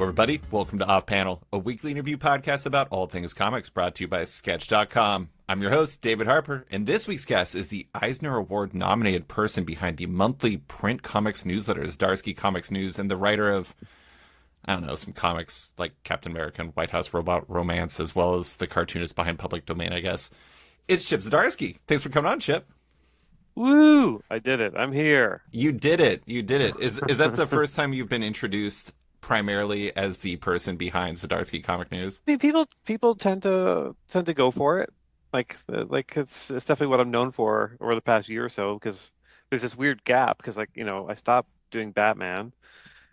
Hello, everybody. Welcome to Off Panel, a weekly interview podcast about all things comics brought to you by Sketch.com. I'm your host, David Harper, and this week's guest is the Eisner Award nominated person behind the monthly print comics newsletter, Zdarsky Comics News, and the writer of, I don't know, some comics like Captain America and White House Robot Romance, as well as the cartoonist behind Public Domain, I guess. It's Chip Zdarsky. Thanks for coming on, Chip. Woo! I did it. I'm here. You did it. You did it. Is that the first time you've been introduced primarily as the person behind Zdarsky Comic News? I mean, people tend to go for it. Like it's definitely what I'm known for over the past year or so because there's this weird gap because I stopped doing Batman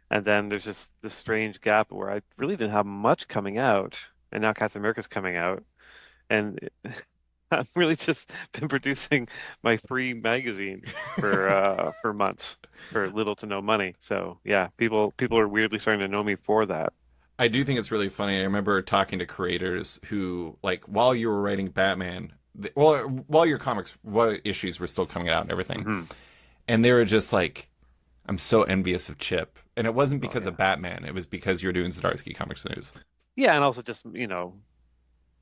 and then there's just this strange gap where I really didn't have much coming out and now Captain America's coming out and I've really just been producing my free magazine for months for little to no money. So yeah, people are weirdly starting to know me for that. I do think it's really funny. I remember talking to creators who, like, while you were writing Batman, while your issues were still coming out and everything, Hmm. and they were just like, I'm so envious of Chip. And it wasn't Oh because yeah. of Batman. It was because you were doing Zdarsky Comics News. Yeah, and also just,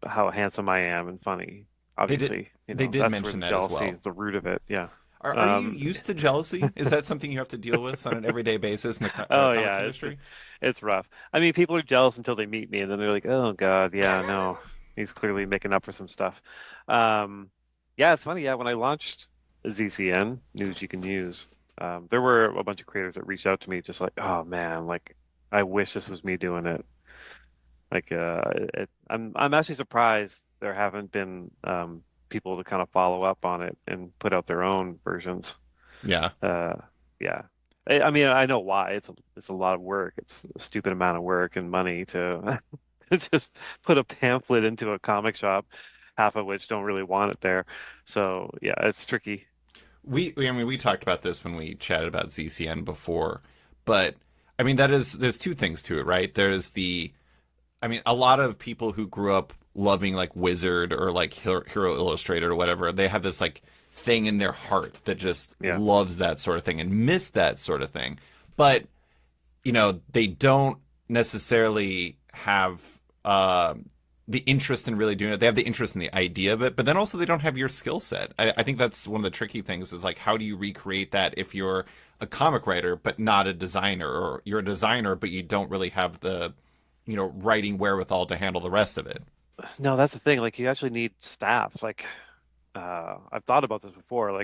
how handsome I am and funny. They did, Obviously, they did that's where mention the that as jealousy well. is the root of it. Yeah. Are you Um, used to jealousy? Is that something you have to deal with on an everyday basis in the oh comics yeah, industry? it's rough. I mean, people are jealous until they meet me, and then they're like, "Oh God, yeah, no, he's clearly making up for some stuff." Um, yeah, it's funny. Yeah, when I launched ZCN News You Can Use, there were a bunch of creators that reached out to me, just like, "Oh man, like I wish this was me doing it." I'm actually surprised there haven't been people to kind of follow up on it and put out their own versions. Yeah. Uh, yeah. I mean, I know why. It's a lot of work. It's a stupid amount of work and money to to just put a pamphlet into a comic shop, half of which don't really want it there. So yeah, it's tricky. I mean, we talked about this when we chatted about ZCN before, but I mean, there's two things to it, right? I mean, a lot of people who grew up loving like Wizard or like Hero Illustrated or whatever, they have this like thing in their heart that just Yeah. loves that sort of thing and miss that sort of thing. But, they don't necessarily have the interest in really doing it. They have the interest in the idea of it, but then also they don't have your skill set. I think that's one of the tricky things is like, how do you recreate that if you're a comic writer, but not a designer, or you're a designer, but you don't really have the writing wherewithal to handle the rest of it. No, that's the thing. Like you actually need staff. I've thought about this before.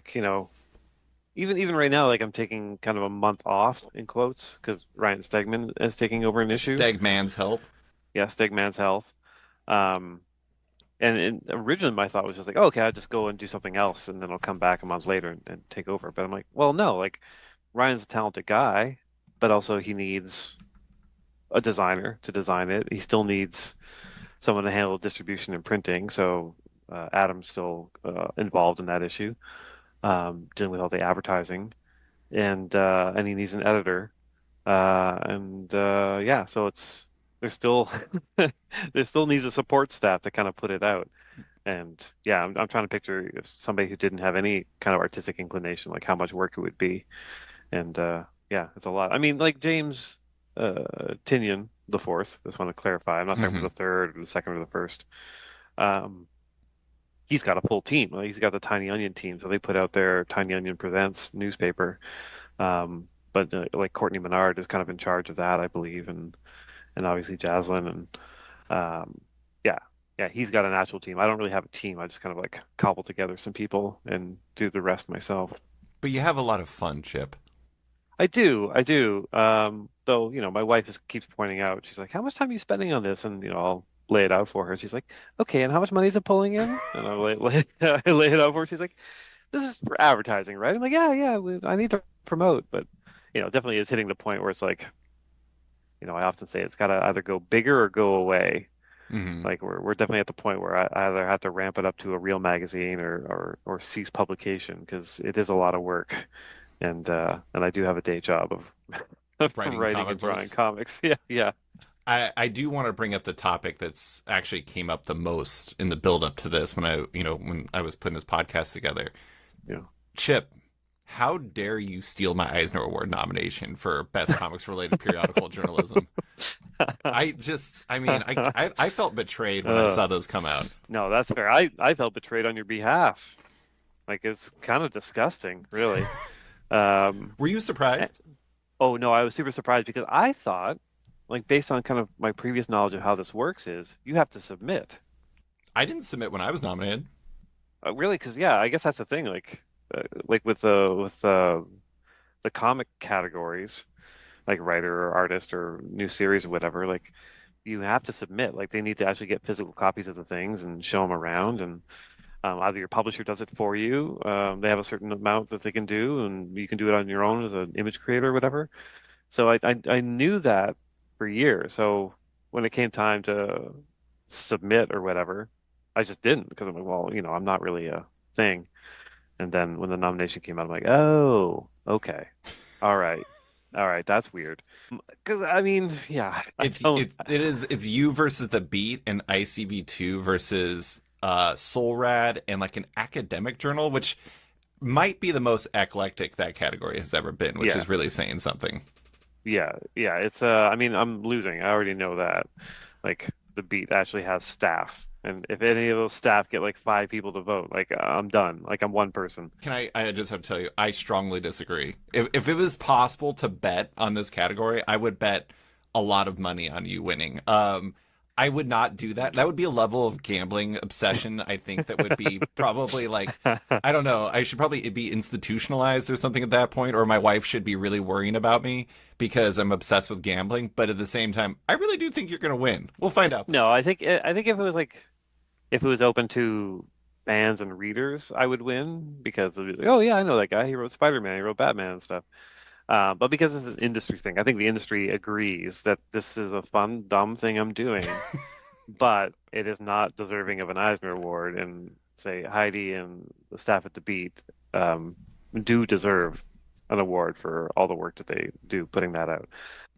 Even right now, like I'm taking kind of a month off in quotes because Ryan Stegman is taking over an issue. Stegman's health. Yeah, Stegman's Health. Um, and originally my thought was just like, oh, okay, I'll just go and do something else, and then I'll come back a month later and take over. But I'm like, well, no, like Ryan's a talented guy, but also he needs a designer to design it. He still needs someone to handle distribution and printing. So Adam's still involved in that issue, dealing with all the advertising, and he needs an editor. Yeah, so there's still there still needs a support staff to kind of put it out. And yeah, I'm trying to picture if somebody who didn't have any kind of artistic inclination, like how much work it would be. And yeah, it's a lot. I mean, like James Tinian the fourth. Just want to clarify. I'm not talking Hmm. about the third or the second or the first. Um, he's got a full team. Like, he's got the Tiny Onion team, so they put out their Tiny Onion Presents newspaper. But like Courtney Menard is kind of in charge of that, I believe, and obviously Jaslyn and yeah, yeah, he's got an actual team. I don't really have a team. I just kind of like cobble together some people and do the rest myself. But you have a lot of fun, Chip. I do. Though, my wife keeps pointing out, she's like, how much time are you spending on this? And, I'll lay it out for her. She's like, okay, and how much money is it pulling in? And I lay it out for her. She's like, this is for advertising, right? I'm like, yeah, yeah, I need to promote. But, definitely is hitting the point where it's like, I often say it's got to either go bigger or go away. Hmm. Like we're definitely at the point where I either have to ramp it up to a real magazine or cease publication because it is a lot of work. And I do have a day job of Writing writing comic and drawing books. comics. Yeah, yeah. I do want to bring up the topic that's actually came up the most in the build up to this when I was putting this podcast together. Yeah. Chip, how dare you steal my Eisner Award nomination for Best Comics Related Periodical Journalism? I mean, I felt betrayed when I Uh, saw those come out. no, that's fair. I felt betrayed on your behalf. Like it's kind of disgusting, really. Um, Were you eh, surprised? oh no, I was super surprised because I thought, like based on kind of my previous knowledge of how this works, is you have to submit. I didn't submit when I was nominated. Really, because yeah, I guess that's the thing. Like with the comic categories, like writer or artist or new series or whatever, like you have to submit. Like they need to actually get physical copies of the things and show them around, and either your publisher does it for you. They have a certain amount that they can do, and you can do it on your own as an image creator or whatever. So I knew that for years. So when it came time to submit or whatever, I just didn't because I'm like, well, I'm not really a thing. And then when the nomination came out, I'm like, oh, okay, all right, all right, that's weird. Because I mean, yeah, I don't. It's you versus the Beat and ICV2 versus Soul Rad and like an academic journal, which might be the most eclectic that category has ever been, which Yeah, is really saying something. yeah, yeah. It's I mean, I'm losing. I already know that. Like the beat actually has staff, and if any of those staff get like five people to vote, like I'm done. Like I'm one person. I just have to tell you, I strongly disagree. If it was possible to bet on this category, I would bet a lot of money on you winning. I would not do that. That would be a level of gambling obsession, I think, that would be probably like, I don't know, I should probably be institutionalized or something at that point, or my wife should be really worrying about me because I'm obsessed with gambling. But at the same time, I really do think you're going to win. We'll find out. No, I think if it was like if it was open to fans and readers, I would win because it'd be like, oh yeah, I know that guy. He wrote Spider-Man, he wrote Batman and stuff. But because it's an industry thing, I think the industry agrees that this is a fun, dumb thing I'm doing, but it is not deserving of an Eisner Award. And say Heidi and the staff at the Beat do deserve an award for all the work that they do putting that out.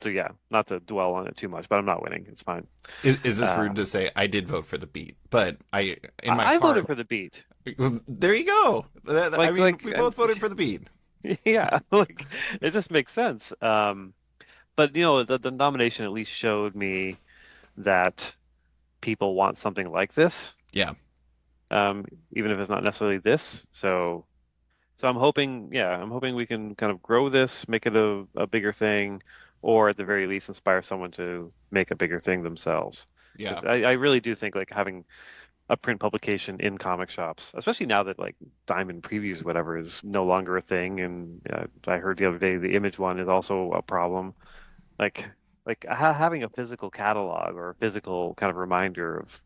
So yeah, not to dwell on it too much, but I'm not winning. It's fine. Is this rude Um, to say I did vote for the Beat, but in my I voted heart, for the Beat. there you go. I Like mean, like we both voted for the Beat. yeah, like it just makes sense. But the nomination at least showed me that people want something like this, Yeah. um, even if it's not necessarily this. So I'm hoping, yeah, I'm hoping we can kind of grow this, make it a bigger thing, or at the very least inspire someone to make a bigger thing themselves. Yeah. 'Cause I really do think like having a print publication in comic shops, especially now that like Diamond Previews, whatever, is no longer a thing. And I heard the other day the Image one is also a problem. Like, having a physical catalog or a physical kind of reminder of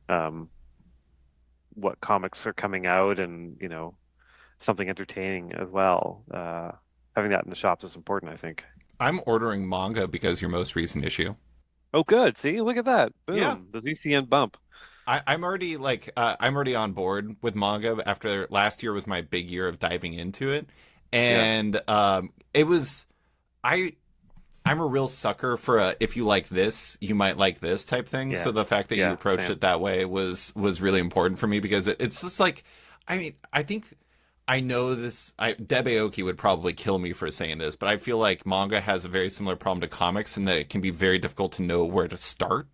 um, what comics are coming out and, something entertaining as well. Having that in the shops is important, I think. I'm ordering manga because your most recent issue. Oh, good. See, look at that. Yeah. Boom. The ZCN bump. I'm already I'm already on board with manga after last year was my big year of diving into it. Yeah. And it was I I'm a real sucker for a if you like this, you might like this type thing. So Yeah. the fact that you Yeah. approached Same. it that way was really important for me because it's just like I mean, I think I know this Deb Aoki would probably kill me for saying this, but I feel like manga has a very similar problem to comics in that it can be very difficult to know where to start.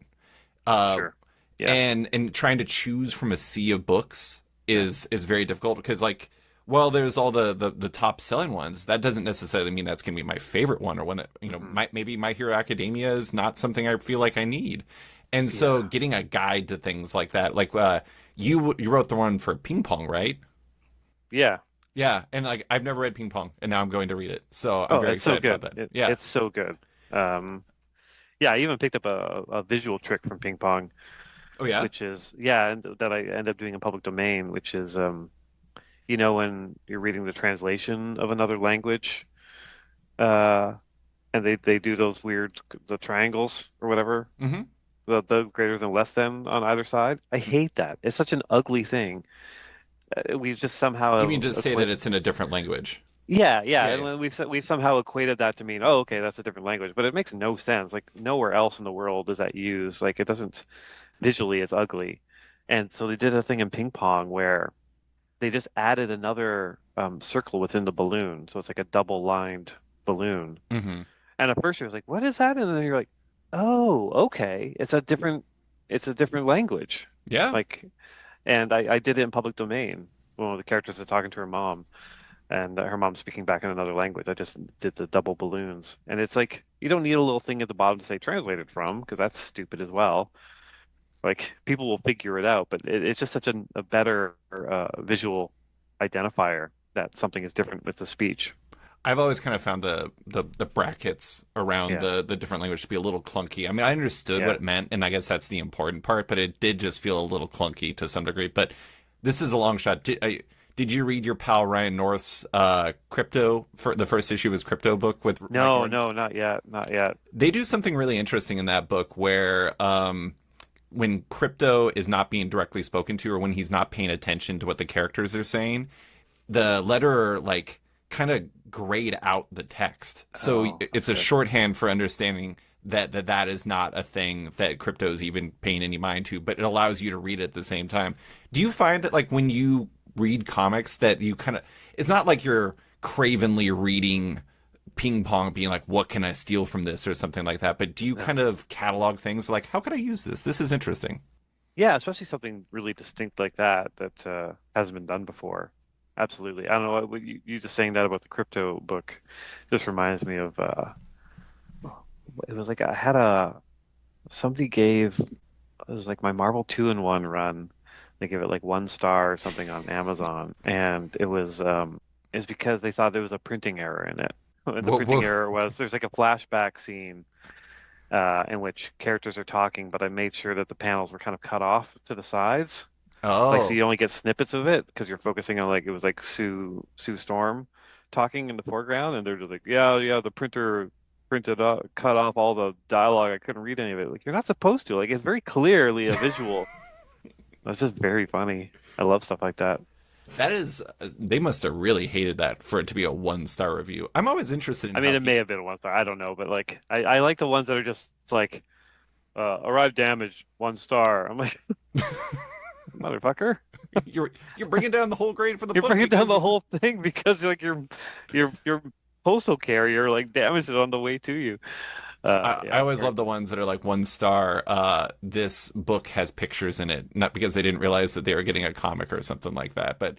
Uh, Sure. Yeah. and trying to choose from a sea of books is very difficult because like well there's all the top selling ones that doesn't necessarily mean that's going to be my favorite one or one that Hmm. maybe My Hero Academia is not something I feel like I need, and so Yeah. getting a guide to things like that like you wrote the one for ping pong, right? Yeah. Yeah, and like I've never read ping pong and now I'm going to read it, so I'm Oh, very it's so excited about good. that. It, Yeah. it's so good. Um, yeah, I even picked up a visual trick from ping pong, Oh yeah. which is and that I end up doing in public domain, which is when you're reading the translation of another language, uh, and they do those weird the triangles or whatever, Mm-hmm. the greater than less than on either side. I hate that. It's such an ugly thing. We've just You mean somehow just say that it's in a different language? yeah, yeah, Yeah, and yeah. we've somehow equated that to mean, oh, okay, that's a different language, but it makes no sense. Like nowhere else in the world is that used. Like it doesn't visually, it's ugly. And so they did a thing in ping pong where they just added another circle within the balloon, so it's like a double lined balloon. Mm-hmm. And at first you're like, what is that? And then you're like, Oh, okay. It's a different language. Yeah. Like, and I did it in public domain. One of the characters is talking to her mom, and her mom's speaking back in another language. I just did the double balloons, and it's like you don't need a little thing at the bottom to say translated from, because that's stupid as well. Like people will figure it out, but it's just such a better visual identifier that something is different with the speech. I've always kind of found the brackets around Yeah, the different language to be a little clunky. I mean, I understood what yeah. it meant, and I guess that's the important part, but it did just feel a little clunky to some degree. But this is a long shot. Did you read your pal Ryan North's crypto for the first issue of his crypto book with Mike No, Norton? no, not yet, not yet. They do something really interesting in that book where when crypto is not being directly spoken to or when he's not paying attention to what the characters are saying, the letterer like kind of grayed out the text. So Oh, that's it's a good. shorthand for understanding that is not a thing that crypto is even paying any mind to, but it allows you to read it at the same time. Do you find that like when you read comics that you kind of it's not like you're cravenly reading ping pong being like what can I steal from this or something like that, but do you No. kind of catalog things like how can I use this? This is interesting. Yeah, especially something really distinct like that that hasn't been done before. Absolutely. I don't know you just saying that about the crypto book just reminds me of it was like I had a somebody gave it was like my Marvel 2-in-1 run. They gave it like 1 star or something on Amazon, and it's because they thought there was a printing error in it. And the Whoa, printing whoa. error was there's like a flashback scene in which characters are talking, but I made sure that the panels were kind of cut off to the sides. Like so Oh. you only get snippets of it because you're focusing on like it was like Sue Storm talking in the foreground, and they're just like, yeah, the printer printed up, cut off all the dialogue. I couldn't read any of it. Like you're not supposed to. Like it's very clearly a visual. It's just very funny. I love stuff like that. That is, they must have really hated that for it to be a 1 star review. I'm always interested in I mean, how it may people. have been 1 star. I don't know, but like I like the ones that are just like arrived damaged 1 star. I'm like, motherfucker. You're bringing down the whole grade for the You're book bringing down the because whole thing because like your postal carrier like damaged it on the way to you. I Yeah, always very love the ones that are like 1 star. This book has pictures in it, not because they didn't realize that they were getting a comic or something like that. But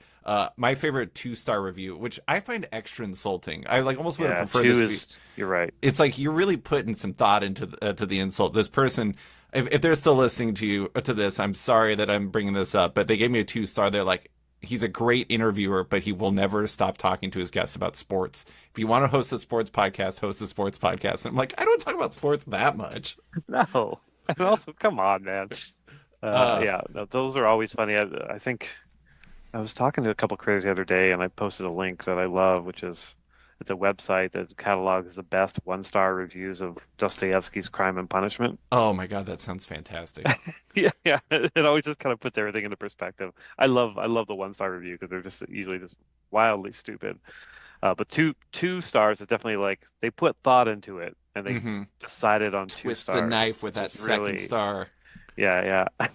my favorite 2 star review, which I find extra insulting, I like almost would have yeah. preferred this Two be. is you're right. It's like you're really putting some thought into to the insult. This person, if they're still listening to you to this, I'm sorry that I'm bringing this up, but they gave me a 2 star. They're like, he's a great interviewer, but he will never stop talking to his guests about sports. If you want to host a sports podcast, host a sports podcast. And I'm like, I don't talk about sports that much. No, and also come on, man. Uh, Yeah, no, those are always funny. I think I was talking to a couple creators the other day, and I posted a link that I love, which is it's a website that catalogs the best 1 star reviews of Dostoevsky's Crime and Punishment. oh my God, that sounds fantastic. Yeah, yeah. It always just kind of puts everything into perspective. I love the 1 star review because they're just usually just wildly stupid. But two stars is definitely like they put thought into it and they hmm decided on two Twist the stars, knife with which that is second really star. yeah, yeah.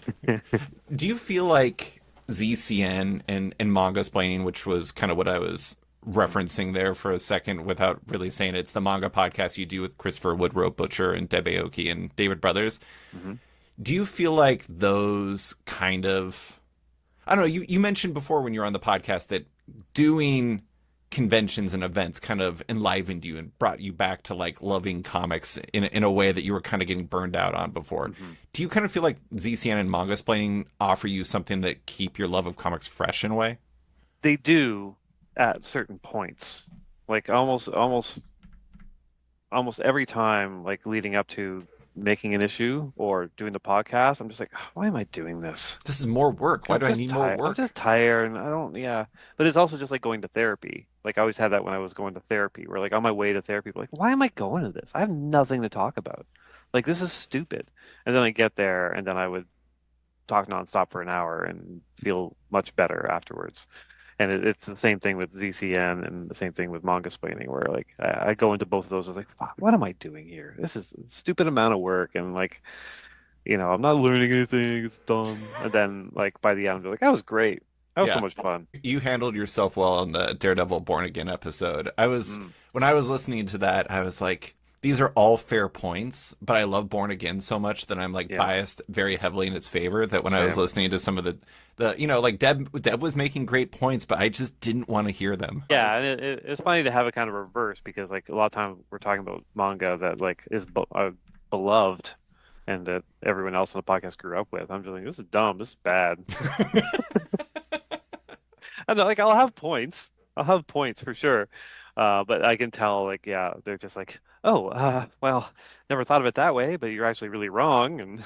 Do you feel like ZCN and Mangasplaining, which was kind of what I was referencing there for a second without really saying it, it's the manga podcast you do with Christopher Woodrow Butcher and Deb Aoki and David Brothers. hmm Do you feel like those kind of I don't know, you mentioned before when you were on the podcast that doing conventions and events kind of enlivened you and brought you back to like loving comics in a way that you were kind of getting burned out on before. hmm Do you kind of feel like ZCN and Mangasplaining offer you something that keep your love of comics fresh in a way? They do at certain points, like almost every time, like leading up to making an issue or doing the podcast, I'm just like, "Oh, why am I doing this? This is more work. Why I'm do I just need more tired. I'm work? just tired, and I don't, yeah. But it's also just like going to therapy. Like I always had that when I was going to therapy, where like on my way to therapy, like, why am I going to this? I have nothing to talk about. Like this is stupid. And then I get there, and then I would talk nonstop for an hour and feel much better afterwards. And it's the same thing with ZCN and the same thing with manga splaining, where like I go into both of those. I was like, "Fuck, what am I doing here? This is a stupid amount of work, and like, I'm not learning anything. It's dumb." And then like by the end, I'm like, that was great. That was so Yeah. much fun. You handled yourself well on the Daredevil Born Again episode. I was Mm. when I was listening to that, I was like, these are all fair points, but I love Born Again so much that I'm like Yeah, biased very heavily in its favor that when I was same. listening to some of the like Deb was making great points, but I just didn't want to hear them. Yeah, and it's funny to have it kind of reverse because like a lot of times we're talking about manga that like is beloved and that everyone else on the podcast grew up with. I'm just like, this is dumb, this is bad. And like I'll have points for sure. But I can tell like yeah, they're just like, oh, well, never thought of it that way, but you're actually really wrong. And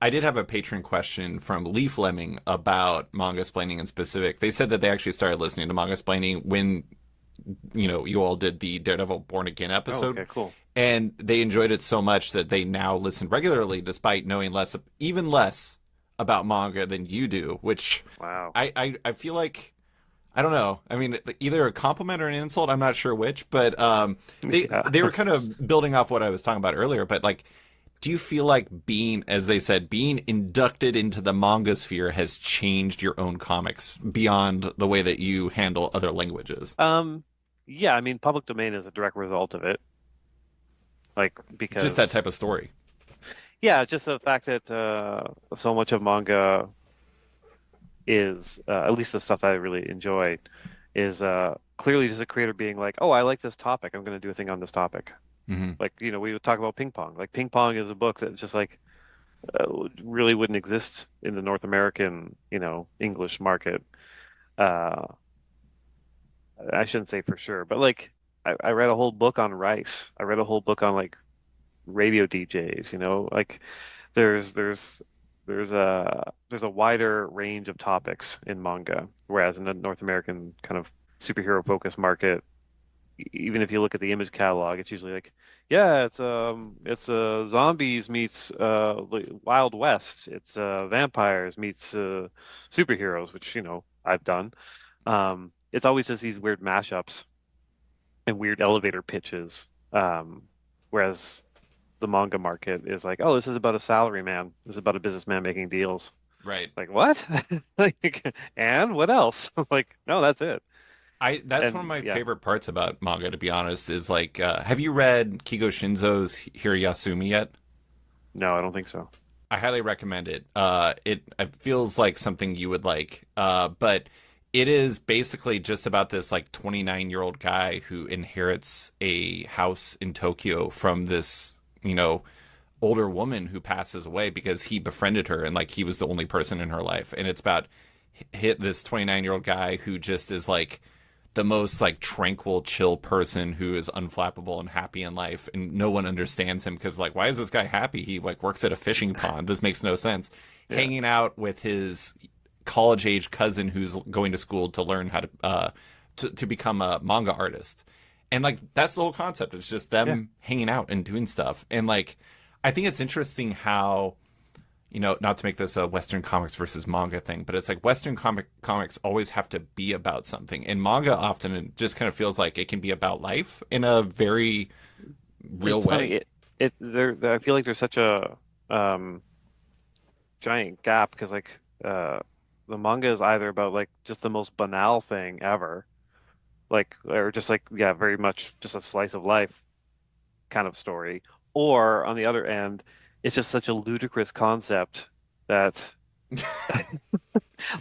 I did have a patron question from Leaf Lemming about Mangasplaining in specific. They said that they actually started listening to Mangasplaining when you all did the Daredevil Born Again oh, episode, okay, cool. and they enjoyed it so much that they now listen regularly, despite knowing even less about manga than you do. Which Wow. I feel like I don't know. I mean, either a compliment or an insult. I'm not sure which, but Yeah. they were kind of building off what I was talking about earlier. But like, do you feel like being, as they said, being inducted into the manga sphere has changed your own comics beyond the way that you handle other languages? Yeah, I mean, public domain is a direct result of it. Like Just that because type of story. yeah, just the fact that so much of manga is at least the stuff that I really enjoy is clearly just a creator being like, oh, I like this topic. I'm going to do a thing on this topic. Hmm. Like, we would talk about ping pong. Like ping pong is a book that just like really wouldn't exist in the North American, English market. Uh, I shouldn't say for sure, but like I read a whole book on rice. I read a whole book on like radio DJs, like there's there's a wider range of topics in manga, whereas in the North American kind of superhero focused market, even if you look at the image catalog, it's usually like, yeah, it's zombies meets Wild West. It's vampires meets superheroes, which I've done. It's always just these weird mashups and weird elevator pitches. Whereas the manga market is like, oh, this is about a salary man. This is about a businessman making deals. Right. Like what? Like, and what else? Like, no, that's it. I that's one of And my yeah, favorite parts about manga, to be honest, is like, have you read Kigo Shinzo's Hirayasumi yet? no, I don't think so. I highly recommend it. It feels like something you would like. But it is basically just about this like 29-year-old guy who inherits a house in Tokyo from this, older woman who passes away because he befriended her and like he was the only person in her life. And it's about hit this 29-year-old guy who just is like the most like tranquil, chill person who is unflappable and happy in life, and no one understands him because like, why is this guy happy? He like works at a fishing pond. This makes no sense. Yeah. Hanging out with his college age cousin who's going to school to learn how to become a manga artist, and like that's the whole concept. It's just Yeah. them hanging out and doing stuff, and like I think it's interesting how not to make this a Western comics versus manga thing, but it's like Western comics always have to be about something. And manga often it just kind of feels like it can be about life in a very real It's funny. way. I feel like there's such a um giant gap because like the manga is either about like just the most banal thing ever, like or just like yeah, very much just a slice of life kind of story, or on the other end, it's just such a ludicrous concept that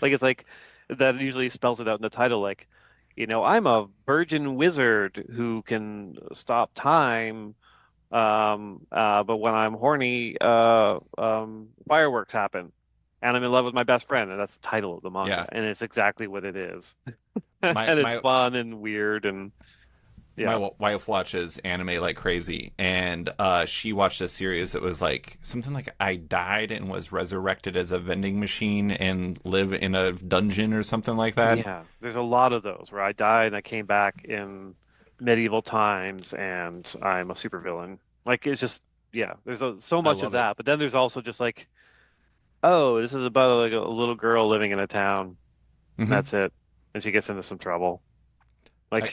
like it's like that usually spells it out in the title, like, I'm a virgin wizard who can stop time. But when I'm horny, fireworks happen, and I'm in love with my best friend, and that's the title of the Yeah, manga, and it's exactly what it is. my And it's my fun and weird, and my yeah, wife watches anime like crazy, and she watched a series that was like something like I died and was resurrected as a vending machine and live in a dungeon or something like that. yeah. There's a lot of those where I died and I came back in medieval times, and I'm a supervillain. Like it's just yeah. There's so I much of love it. that, but then there's also just like, oh, this is about like a little girl living in a town. And Hmm. that's it. And she gets into some trouble. I,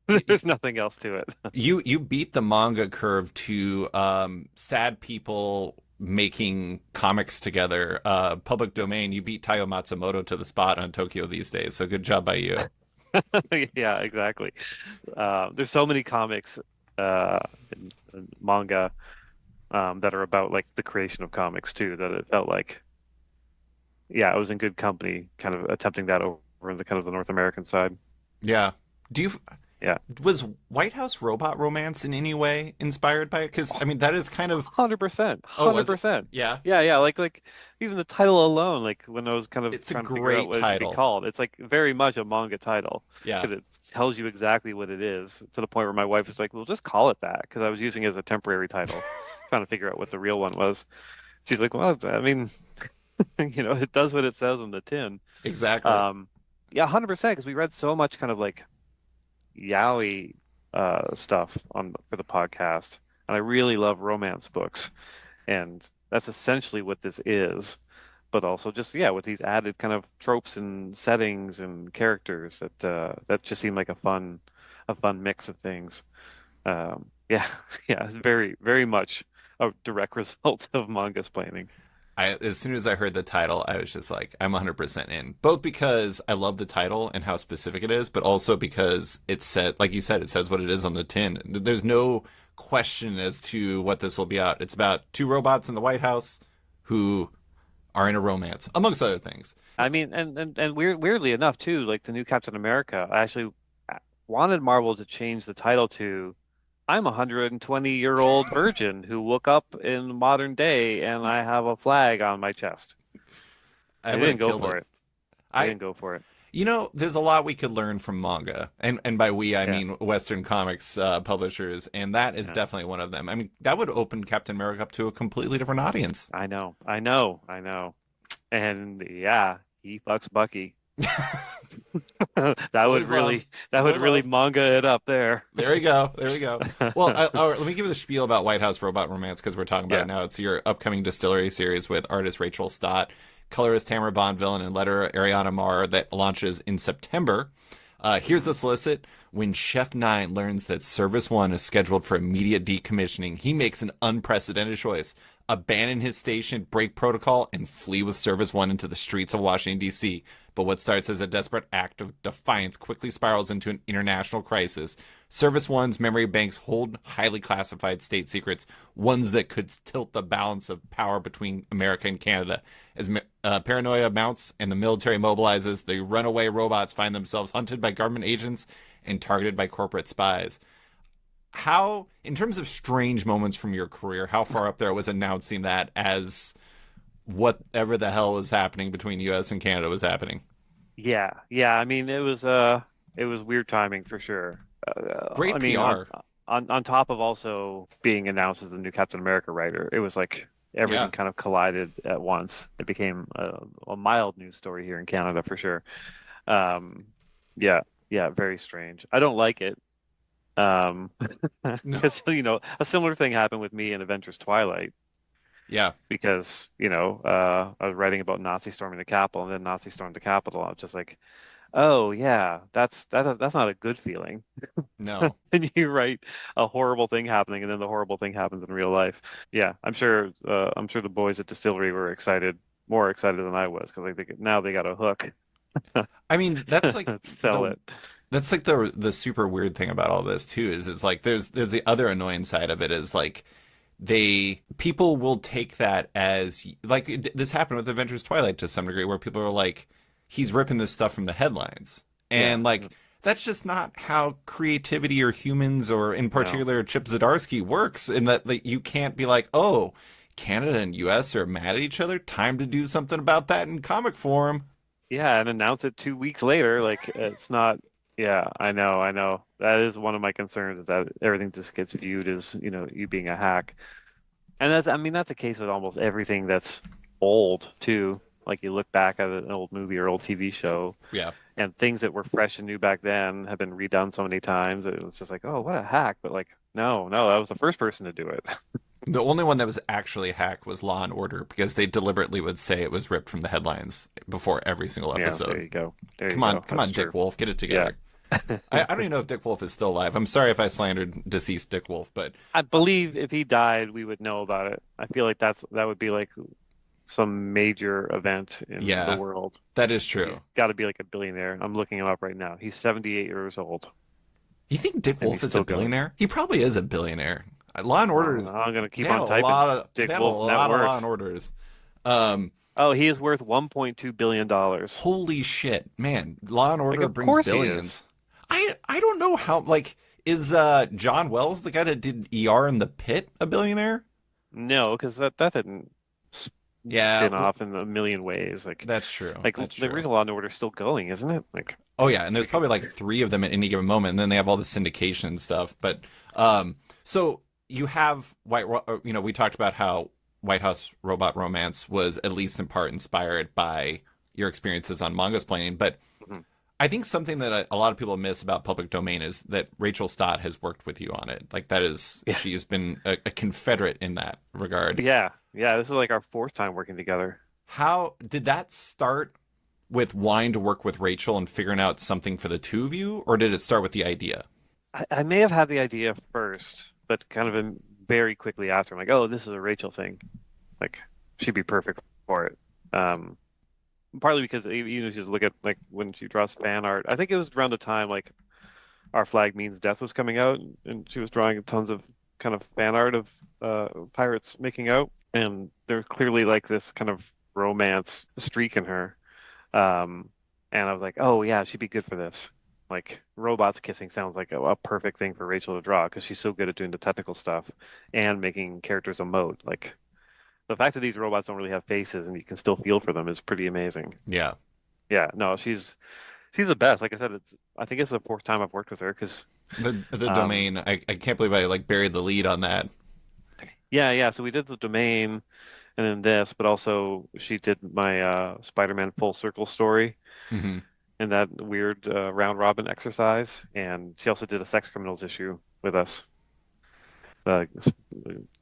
Like, there's nothing else to it. you beat the manga curve to sad people making comics together. Public domain. You beat Taiyo Matsumoto to the spot on Tokyo these days. So good job by you. Yeah, exactly. There's so many comics in manga that are about like the creation of comics too. That it felt like, yeah, I was in good company, kind of attempting that over in the kind of the North American side. Yeah. Do you Yeah, Was White House Robot Romance in any way inspired by it? Because I mean, that is kind of. 100%, Oh, was it? 100%. Yeah. Yeah, yeah, like even the title alone, like when I was kind of It's a trying to figure out great what it should be title. called, it's like very much a manga title Yeah. because it tells you exactly what it is to the point where my wife was like, "Well, just call it that," because I was using it as a temporary title, trying to figure out what the real one was. She's like, "Well, I mean, it does what it says on the tin." Exactly. Um, yeah, 100% because we read so much kind of like yaoi stuff on for the podcast, and I really love romance books, and that's essentially what this is. But also just yeah, with these added kind of tropes and settings and characters that just seem like a fun mix of things. Yeah, yeah, it's very very much a direct result of manga splaining. As soon as I heard the title, I was just like, I'm 100% in. Both because I love the title and how specific it is, but also because it said, like you said, it says what it is on the tin. There's no question as to what this will be about. It's about two robots in the White House who are in a romance, amongst other things. I mean, and weirdly enough too, like the new Captain America, I actually wanted Marvel to change the title to I'm a 120-year-old virgin who woke up in modern day and I have a flag on my chest. I They would didn't have go killed for it. it. They I didn't go for it. There's a lot we could learn from manga, and by we I Yeah. mean Western comics publishers, and that is Yeah. definitely one of them. I mean, that would open Captain America up to a completely different audience. I know. I know. I know. And yeah, he fucks Bucky. Boys love, That boy would really love. manga it up there. There we go, there we go. Well, let me give you the spiel about White House Robot Romance because we're talking about Yeah. it now. It's your upcoming distillery series with artist Rachel Stott, colorist Tamara Bonvillain, and letterer Ariana Marr that launches in September. Here's the solicit. When Chef Nine learns that Service One is scheduled for immediate decommissioning, he makes an unprecedented choice. Abandon his station, break protocol, and flee with Service One into the streets of Washington, D.C. But what starts as a desperate act of defiance quickly spirals into an international crisis. Service One's memory banks hold highly classified state secrets, ones that could tilt the balance of power between America and Canada. As paranoia mounts and the military mobilizes, the runaway robots find themselves hunted by government agents and targeted by corporate spies. How, in terms of strange moments from your career, how far up there was announcing that as whatever the hell was happening between the U.S. and Canada was happening? Yeah. Yeah. I mean, it was weird timing for sure. Great I mean, PR. on top of also being announced as the new Captain America writer, it was like Yeah. everything kind of collided at once. It became a mild news story here in Canada for sure. Um, yeah, yeah, very strange. I don't like it. Um, No. because a similar thing happened with me in Avengers Twilight Yeah. because I was writing about Nazi storming the Capitol and then Nazi stormed the Capitol. I was just like, oh yeah, that's not a good feeling. No. And you write a horrible thing happening, and then the horrible thing happens in real life. Yeah, I'm sure the boys at Distillery were excited, more excited than I was, because like now they got a hook I mean, that's like to sell the it. that's like the super weird thing about all this too is like there's the other annoying side of it is like they people will take that as like this happened with Avengers Twilight to some degree where people are like he's ripping this stuff from the headlines Yeah, and like that's just not how creativity or humans or in no, particular Chip Zdarsky works in that like, you can't be like oh Canada and US are mad at each other time to do something about that in comic form. yeah, and announce it 2 weeks later. Like it's not. Yeah, I know, I know. That is one of my concerns is that everything just gets viewed as you being a hack. And I mean, that's the case with almost everything that's old too. Like you look back at an old movie or old TV show, Yeah. and things that were fresh and new back then have been redone so many times. It was just like, oh, what a hack! But like, no, no, that was the first person to do it. The only one that was actually hacked was Law and Order because they deliberately would say it was ripped from the headlines before every single Yeah, there episode. you go. There you go. Come That's on, true. Dick Wolf, get it Yeah. together. I don't even know if Dick Wolf is still alive. I'm sorry if I slandered deceased Dick Wolf, but I believe if he died, we would know about it. I feel like that would be like some major event in the yeah, world. that is 'Cause he's true. got to be like a billionaire. I'm looking him up right now. He's 78 years old. You think Dick and Wolf he's is a still going. billionaire? He probably is a billionaire. Law and Well, Orders, I'm gonna they keep have on a typing lot of Dick they have a Wolf net lot of Law and worth. Orders. Um, Oh, he is worth $1.2 billion dollars. Holy shit, man! Law and Like, Order of brings course he is. billions. I don't know how like is John Wells the guy that did ER in the Pit a billionaire? No, because that didn't s- Yeah, spin off in a million ways. that's true. Like That's the true. original Law and Order is still going, isn't it? Like Oh yeah, and there's we could probably like say. three of them at any given moment, and then they have all the syndication and stuff. But so you have we talked about how White House Robot Romance was at least in part inspired by your experiences on Mangasplaining, but Mhm. I think something that a lot of people miss about Public Domain is that Rachel Stott has worked with you on it. Like that is, Yeah, she's been a confederate in that regard. yeah, yeah. This is like our fourth time working together. How did that start with wanting to work with Rachel and figuring out something for the two of you, or did it start with the idea? I may have had the idea first, but kind of very quickly after. I'm like, oh, this is a Rachel thing. Like she'd be perfect for it. Um, Partly because even if you just look at like when she draws fan art, I think it was around the time like Our Flag Means Death was coming out, and she was drawing tons of kind of fan art of pirates making out, and there's clearly like this kind of romance streak in her. Um, and I was like, oh yeah, she'd be good for this. Like robots kissing sounds like a perfect thing for Rachel to draw because she's so good at doing the technical stuff and making characters emote. Like the fact that these robots don't really have faces and you can still feel for them is pretty amazing. Yeah, Yeah, no, she's the best. Like I said, I think it's the fourth time I've worked with her because the um domain. I can't believe I like buried the lead on that. yeah. So we did the domain and then this, but also she did my Spider-Man full circle story Hmm. and that weird round robin exercise, and she also did a sex criminals issue with us, the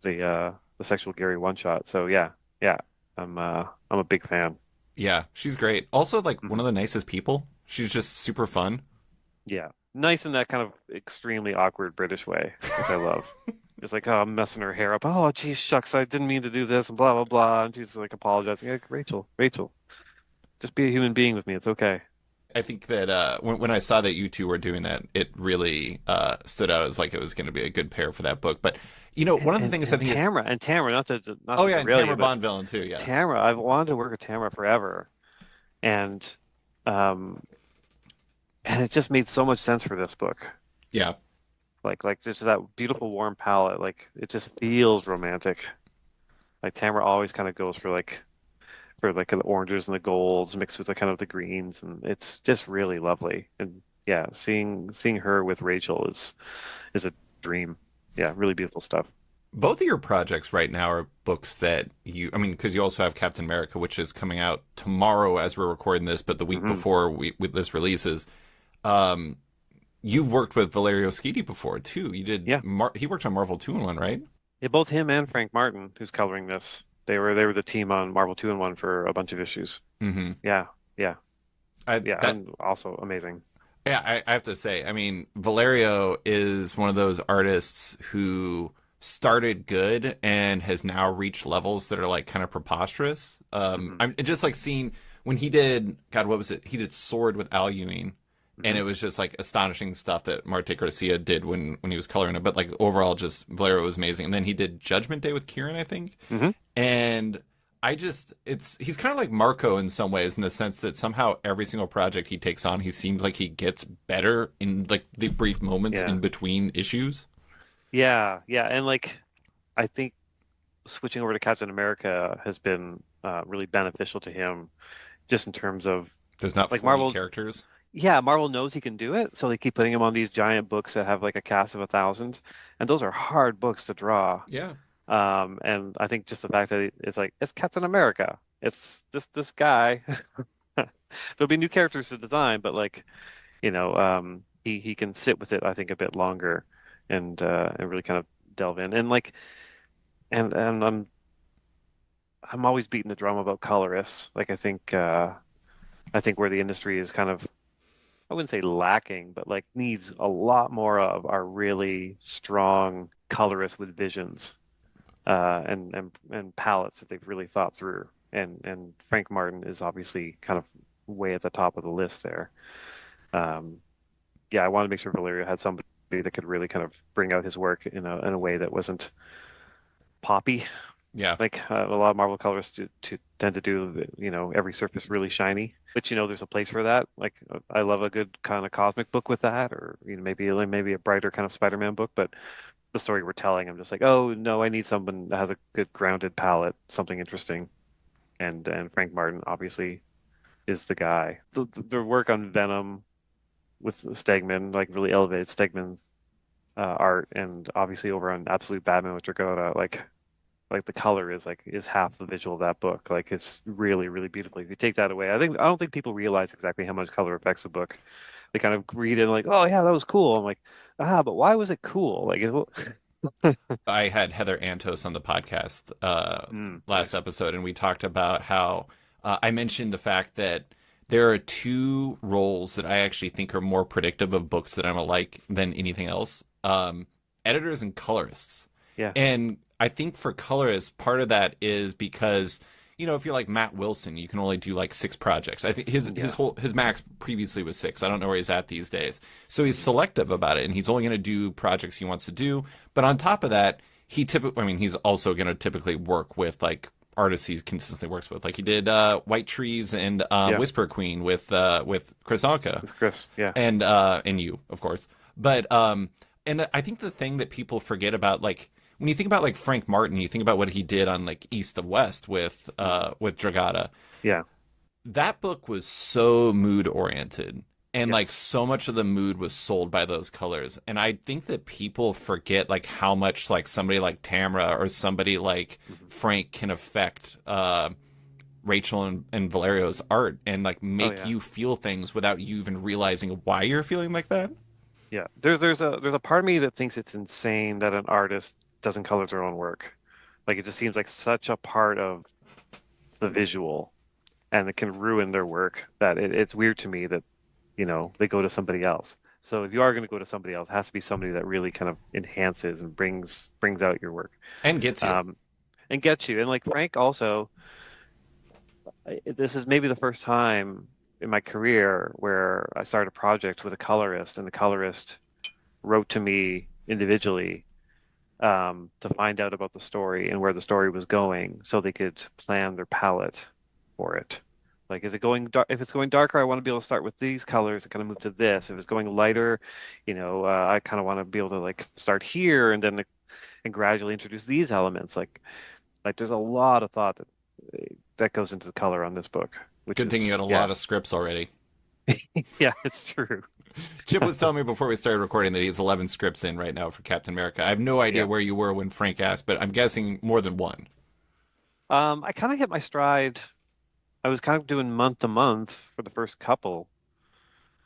the sexual Gary one shot. So yeah, I'm a big fan. Yeah, she's great. Also, like one Mhm. of the nicest people. She's just super fun. Yeah, nice in that kind of extremely awkward British way, which I love. It's like, oh, I'm messing her hair up. Oh, geez, shucks, I didn't mean to do this, and blah blah blah. And she's like apologizing. Like, Rachel, just be a human being with me. It's okay. I think that when I saw that you two were doing that, it really stood out as like it was going to be a good pair for that book. But one of the things I think is, And Tamara, not oh to yeah, and derail Tamara you, but Bond villain too. Yeah, Tamara, I've wanted to work with Tamara forever, and um, and it just made so much sense for this book. yeah, Like just that beautiful warm palette. Like it just feels romantic. Like Tamara always kind of goes for like the oranges and the golds mixed with the kind of the greens, and it's just really lovely. And yeah, seeing her with Rachel is a dream. Yeah, really beautiful stuff. both of your projects right now are books that I mean, because you also have Captain America, which is coming out tomorrow as we're recording this, but the week Hmm. before this releases. Um, you've worked with Valerio Schiti before too. Yeah, He worked on Marvel 2-in-1, right? yeah, both him and Frank Martin, who's coloring this, they were the team on Marvel 2-in-1 for a bunch of issues. Mm-hmm. Yeah, yeah, I yeah, that and also amazing. Yeah, I have to say, I mean, Valerio is one of those artists who started good and has now reached levels that are like kind of preposterous. Hmm. I'm just like seeing when he did, God, what was it? He did Sword with Al Ewing, and Hmm. it was just like astonishing stuff that Marte Garcia did when he was coloring it. But like overall, just Valerio was amazing. And then he did Judgment Day with Kieran, I think, Hmm. and he's kind of like Marco in some ways in the sense that somehow every single project he takes on, he seems like he gets better in like the brief moments Yeah, in between issues. yeah, and like I think switching over to Captain America has been really beneficial to him, just in terms of There's not like 40 Marvel. characters. Yeah, Marvel knows he can do it, so they keep putting him on these giant books that have like a cast of 1,000, and those are hard books to draw. Yeah. And I think just the fact that it's like it's Captain America, it's this guy. There'll be new characters to design, but like he can sit with it, I think, a bit longer, and really kind of delve in. And like and I'm always beating the drum about colorists. Like I think where the industry is kind of, I wouldn't say lacking, but like needs a lot more of are really strong colorists with visions, and palettes that they've really thought through. And Frank Martin is obviously kind of way at the top of the list there. Um, yeah, I want to make sure Valeria had somebody that could really kind of bring out his work in a way that wasn't poppy. Yeah. Like a lot of Marvel colorists tend to do, every surface really shiny. But there's a place for that. Like I love a good kind of cosmic book with that, or maybe a brighter kind of Spider-Man book. But the story we're telling, I'm just like, oh no, I need someone that has a good grounded palette, something interesting. And Frank Martin obviously is the guy. The work on Venom with Stegman, like really elevated Stegman's art, and obviously over on Absolute Batman with Dragotta, like the color is half the visual of that book. Like it's really, really beautiful. If you take that away, I don't think people realize exactly how much color affects a book. They kind of read it and like, oh yeah, that was cool. I'm like, but why was it cool? Like, I had Heather Antos on the podcast last nice. episode, and we talked about how I mentioned the fact that there are two roles that I actually think are more predictive of books that I'm alike than anything else. Editors and colorists. Yeah, And I think for colorists, part of that is because, if you're like Matt Wilson, you can only do like 6 projects. I think yeah. his max previously was 6. I don't know where he's at these days. So he's selective about it, and he's only going to do projects he wants to do. But on top of that, he's also going to typically work with like artists he consistently works with. Like he did White Trees and Yeah, Whisper Queen with Chris Anka it's Chris. Yeah, and you, of course. But and I think the thing that people forget about, like when you think about like Frank Martin, you think about what he did on like East of West with Dragata. yeah, That book was so mood oriented. And like yes. so much of the mood was sold by those colors. And I think that people forget like how much like somebody like Tamra or somebody like Mhm. Frank can affect Rachel and Valerio's art and like Oh make yeah, you feel things without you even realizing why you're feeling like that. yeah. There's a part of me that thinks it's insane that an artist doesn't color their own work. Like it just seems like such a part of the visual, and it can ruin their work that it's weird to me that they go to somebody else. So if you are going to go to somebody else, it has to be somebody that really kind of enhances and brings out your work, And gets you. um, and gets you. And like Frank also, this is maybe the first time in my career where I started a project with a colorist, and the colorist wrote to me individually to find out about the story and where the story was going, so they could plan their palette for it. Like, is it going dark? If it's going darker, I want to be able to start with these colors and kind of move to this. If it's going lighter, I kind of want to be able to like start here and then and gradually introduce these elements. Like there's a lot of thought that goes into the color on this book, which Good thing you is had a yeah, lot of scripts already. yeah, it's true. Chip was telling me before we started recording that he has 11 scripts in right now for Captain America. I have no idea Yeah. where you were when Frank asked, but I'm guessing more than one. I kind of hit my stride. I was kind of doing month to month for the first couple.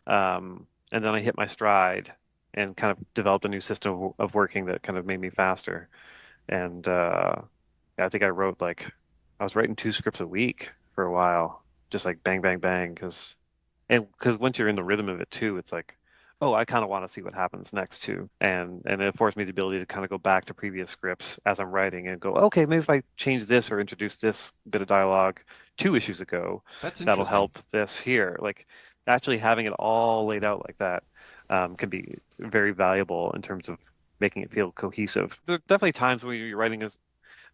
And then I hit my stride and kind of developed a new system of working that kind of made me faster. And yeah, I think I was writing 2 scripts a week for a while, just like bang, bang, bang. Because once you're in the rhythm of it too, it's like, oh, I kind of want to see what happens next too. And it forced me the ability to kind of go back to previous scripts as I'm writing and go, okay, maybe if I change this or introduce this bit of dialogue 2 issues ago, That's that'll interesting. help this here. Like actually having it all laid out like that can be very valuable in terms of making it feel cohesive. There are definitely times when you're writing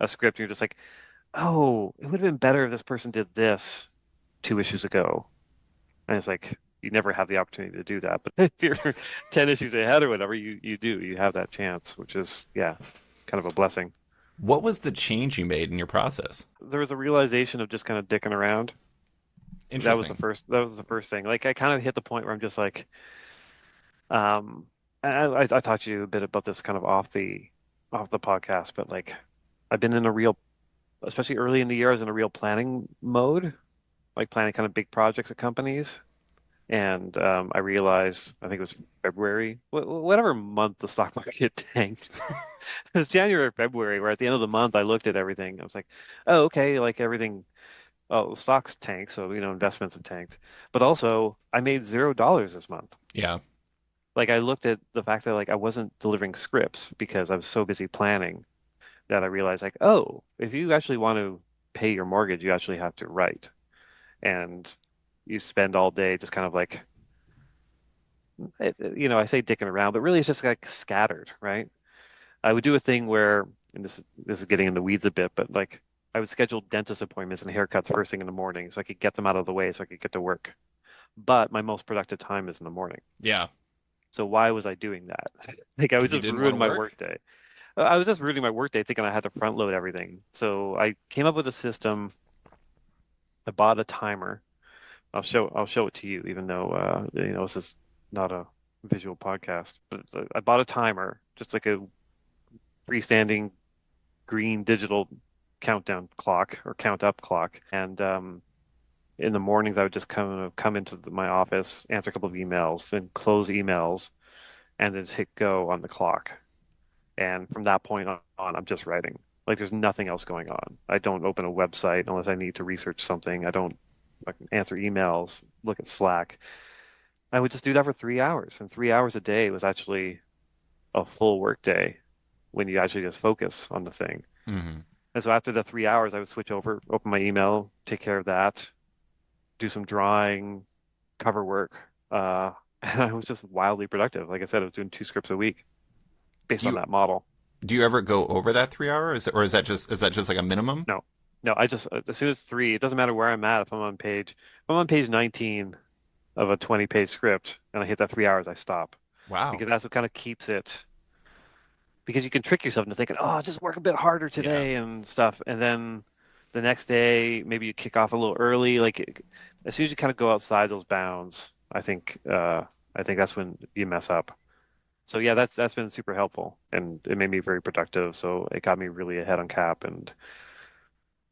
a script and you're just like, oh, it would have been better if this person did this 2 issues ago. And it's like you never have the opportunity to do that. But if you're 10 issues ahead or whatever, you do. You have that chance, which is, yeah, kind of a blessing. What was the change you made in your process? There was a realization of just kind of dicking around. Interesting. That was the first thing. Like I kind of hit the point where I'm just like, um, I talked to you a bit about this kind of off the podcast, but like I've been in a real, especially early in the year, I was in a real planning mode, like planning kind of big projects at companies. And I realized, I think it was February, whatever month the stock market tanked. It was January or February, where at the end of the month I looked at everything. I was like, oh, okay, like everything, oh, the stocks tanked, so investments have tanked. But also, I made $0 this month. Yeah. Like I looked at the fact that like I wasn't delivering scripts because I was so busy planning that I realized like, oh, if you actually want to pay your mortgage, you actually have to write. And you spend all day just kind of like I say dicking around, but really it's just like scattered, right? I would do a thing where, and this is getting in the weeds a bit, but like I would schedule dentist appointments and haircuts first thing in the morning so I could get them out of the way so I could get to work. But my most productive time is in the morning. Yeah, So why was I doing that? Like I was because you just didn't want ruining to my work. workday. I was just ruining my workday thinking I had to front load everything. So I came up with a system. I bought a timer. I'll show it to you, even though this is not a visual podcast. But I bought a timer, just like a freestanding green digital countdown clock or count up clock. And in the mornings, I would just come into my office, answer a couple of emails, then close emails, and then hit go on the clock. And from that point on, I'm just writing. Like there's nothing else going on. I don't open a website unless I need to research something. I don't answer emails, look at Slack. I would just do that for 3 hours, and 3 hours a day was actually a full work day when you actually just focus on the thing. Hmm. And so after the 3 hours, I would switch over, open my email, take care of that, do some drawing, cover work. And I was just wildly productive. Like I said, I was doing 2 scripts a week based Do on you that model. do you ever go over that 3 hour? Or is that just like a minimum? No, no, I just, as soon as three, it doesn't matter where I'm at. If I'm on page 19 of a 20-page script and I hit that 3 hours, I stop Wow. because that's what kind of keeps it. Because you can trick yourself into thinking, oh, just work a bit harder Yeah. today and stuff. And then the next day, maybe you kick off a little early. As soon as you kind of go outside those bounds, I think that's when you mess up. So yeah, that's been super helpful, and it made me very productive. So it got me really ahead on cap, and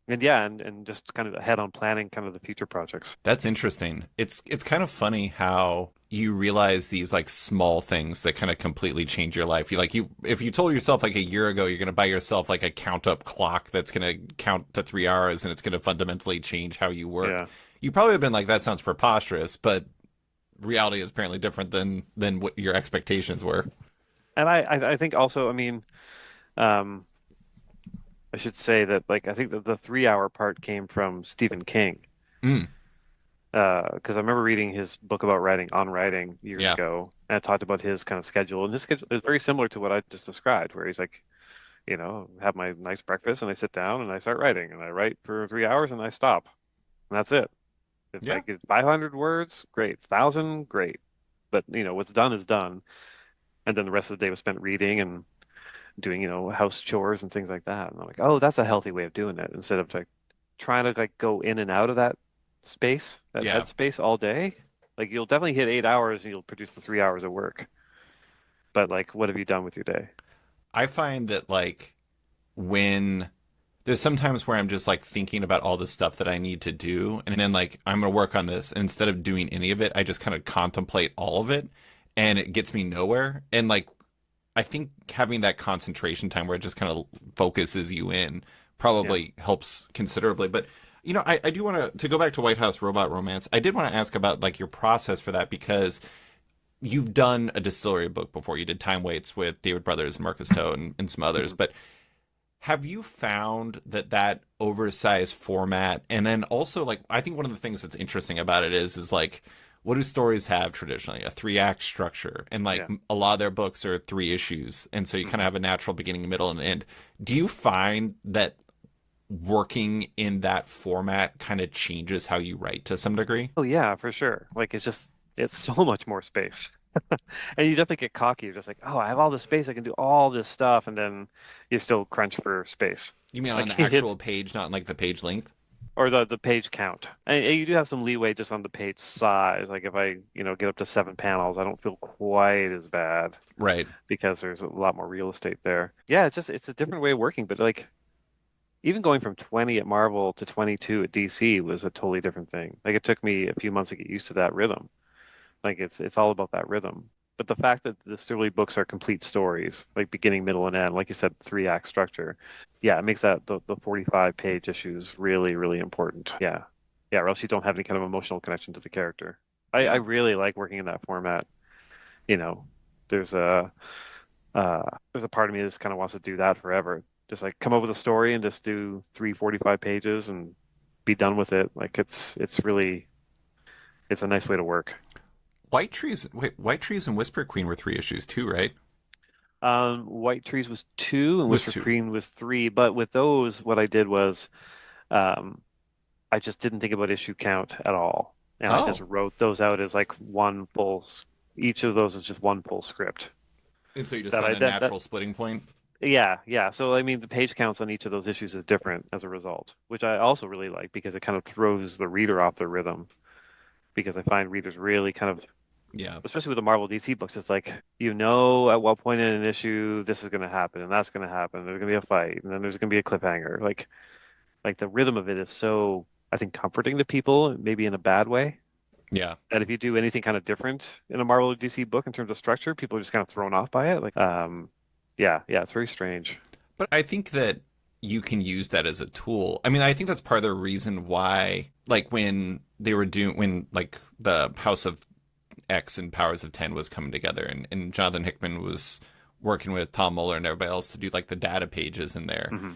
yeah, and just kind of ahead on planning kind of the future projects. That's interesting. It's kind of funny how you realize these like small things that kind of completely change your life. You if you told yourself like a year ago you're going to buy yourself like a count up clock that's going to count to 3 hours and it's going to fundamentally change how you work, Yeah, you probably have been like that sounds preposterous, but reality is apparently different than what your expectations were. and I think also, I mean, um, I should say that like I think that the 3 hour part came from Stephen King. Mm, Because I remember reading his book about writing on writing years yeah. ago, and it talked about his kind of schedule, and his schedule is very similar to what I just described, where he's like, have my nice breakfast, and I sit down and I start writing, and I write for 3 hours, and I stop, and that's it. If I Yeah. get 500 words, great. 1,000, great. But what's done is done, and then the rest of the day was spent reading and doing, house chores and things like that. And I'm like, oh, that's a healthy way of doing it, instead of like trying to like go in and out of that space, that Yeah. headspace all day. Like you'll definitely hit 8 hours and you'll produce the 3 hours of work. But like, what have you done with your day? I find that like when there's sometimes where I'm just like thinking about all the stuff that I need to do, and then like I'm gonna work on this. And instead of doing any of it, I just kind of contemplate all of it, and it gets me nowhere. And like I think having that concentration time where it just kind of focuses you in Yeah. probably helps considerably. But I do want to go back to White House Robot Romance. I did want to ask about like your process for that because you've done a distillery book before. You did Time Waits with David Brothers and Marcus Toe and some others, Mhm. but have you found that oversized format, and then also like I think one of the things that's interesting about it is like what do stories have traditionally? A three-act structure, and like Yeah. a lot of their books are three issues, and so you kind of Mhm. have a natural beginning, middle, and end. Do you find that working in that format kind of changes how you write to some degree? Oh yeah, for sure. Like it's so much more space. And you definitely get cocky. You're just like, oh, I have all this space. I can do all this stuff. And then you still crunch for space. You mean on Like the you hit actual page, not in like the page length? or the page count. And you do have some leeway just on the page size. Like if I, get up to 7 panels, I don't feel quite as bad Right. because there's a lot more real estate there. Yeah, it's a different way of working, but like even going from 20 at Marvel to 22 at DC was a totally different thing. Like it took me a few months to get used to that rhythm. Like it's all about that rhythm. But the fact that the Sturley books are complete stories, like beginning, middle, and end, like you said, 3 act structure, yeah, it makes the 45-page issues really, really important. Yeah. Yeah, or else you don't have any kind of emotional connection to the character. I Yeah. really like working in that format. You know, there's a uh there's a part of me that just kind of wants to do that forever. Just like come up with a story and just do 45 pages and be done with it. Like it's a nice way to work. White Trees and Whisper Queen were 3 issues too, right? White Trees was two and Was Whisper two. Queen was three. But with those, what I did was um, I just didn't think about issue count at all, and I just Oh, wrote those out as like one full. Each of those is just one full script. and so you just That found I a that natural splitting point. Yeah, yeah. So I mean, the page counts on each of those issues is different as a result, which I also really like because it kind of throws the reader off the rhythm. Because I find readers really kind of, Yeah, especially with the Marvel DC books, it's like you know at what point in an issue this is going to happen and that's going to happen. There's going to be a fight and then there's going to be a cliffhanger. Like the rhythm of it is so I think comforting to people, maybe in a bad way. yeah. That if you do anything kind of different in a Marvel or DC book in terms of structure, people are just kind of thrown off by it. Yeah, yeah, it's very strange. But I think that you can use that as a tool. I mean, I think that's part of the reason why, like when they were doing, when like the House of X and Powers of 10 was coming together, and Jonathan Hickman was working with Tom Muller and everybody else to do like the data pages in there. Hmm.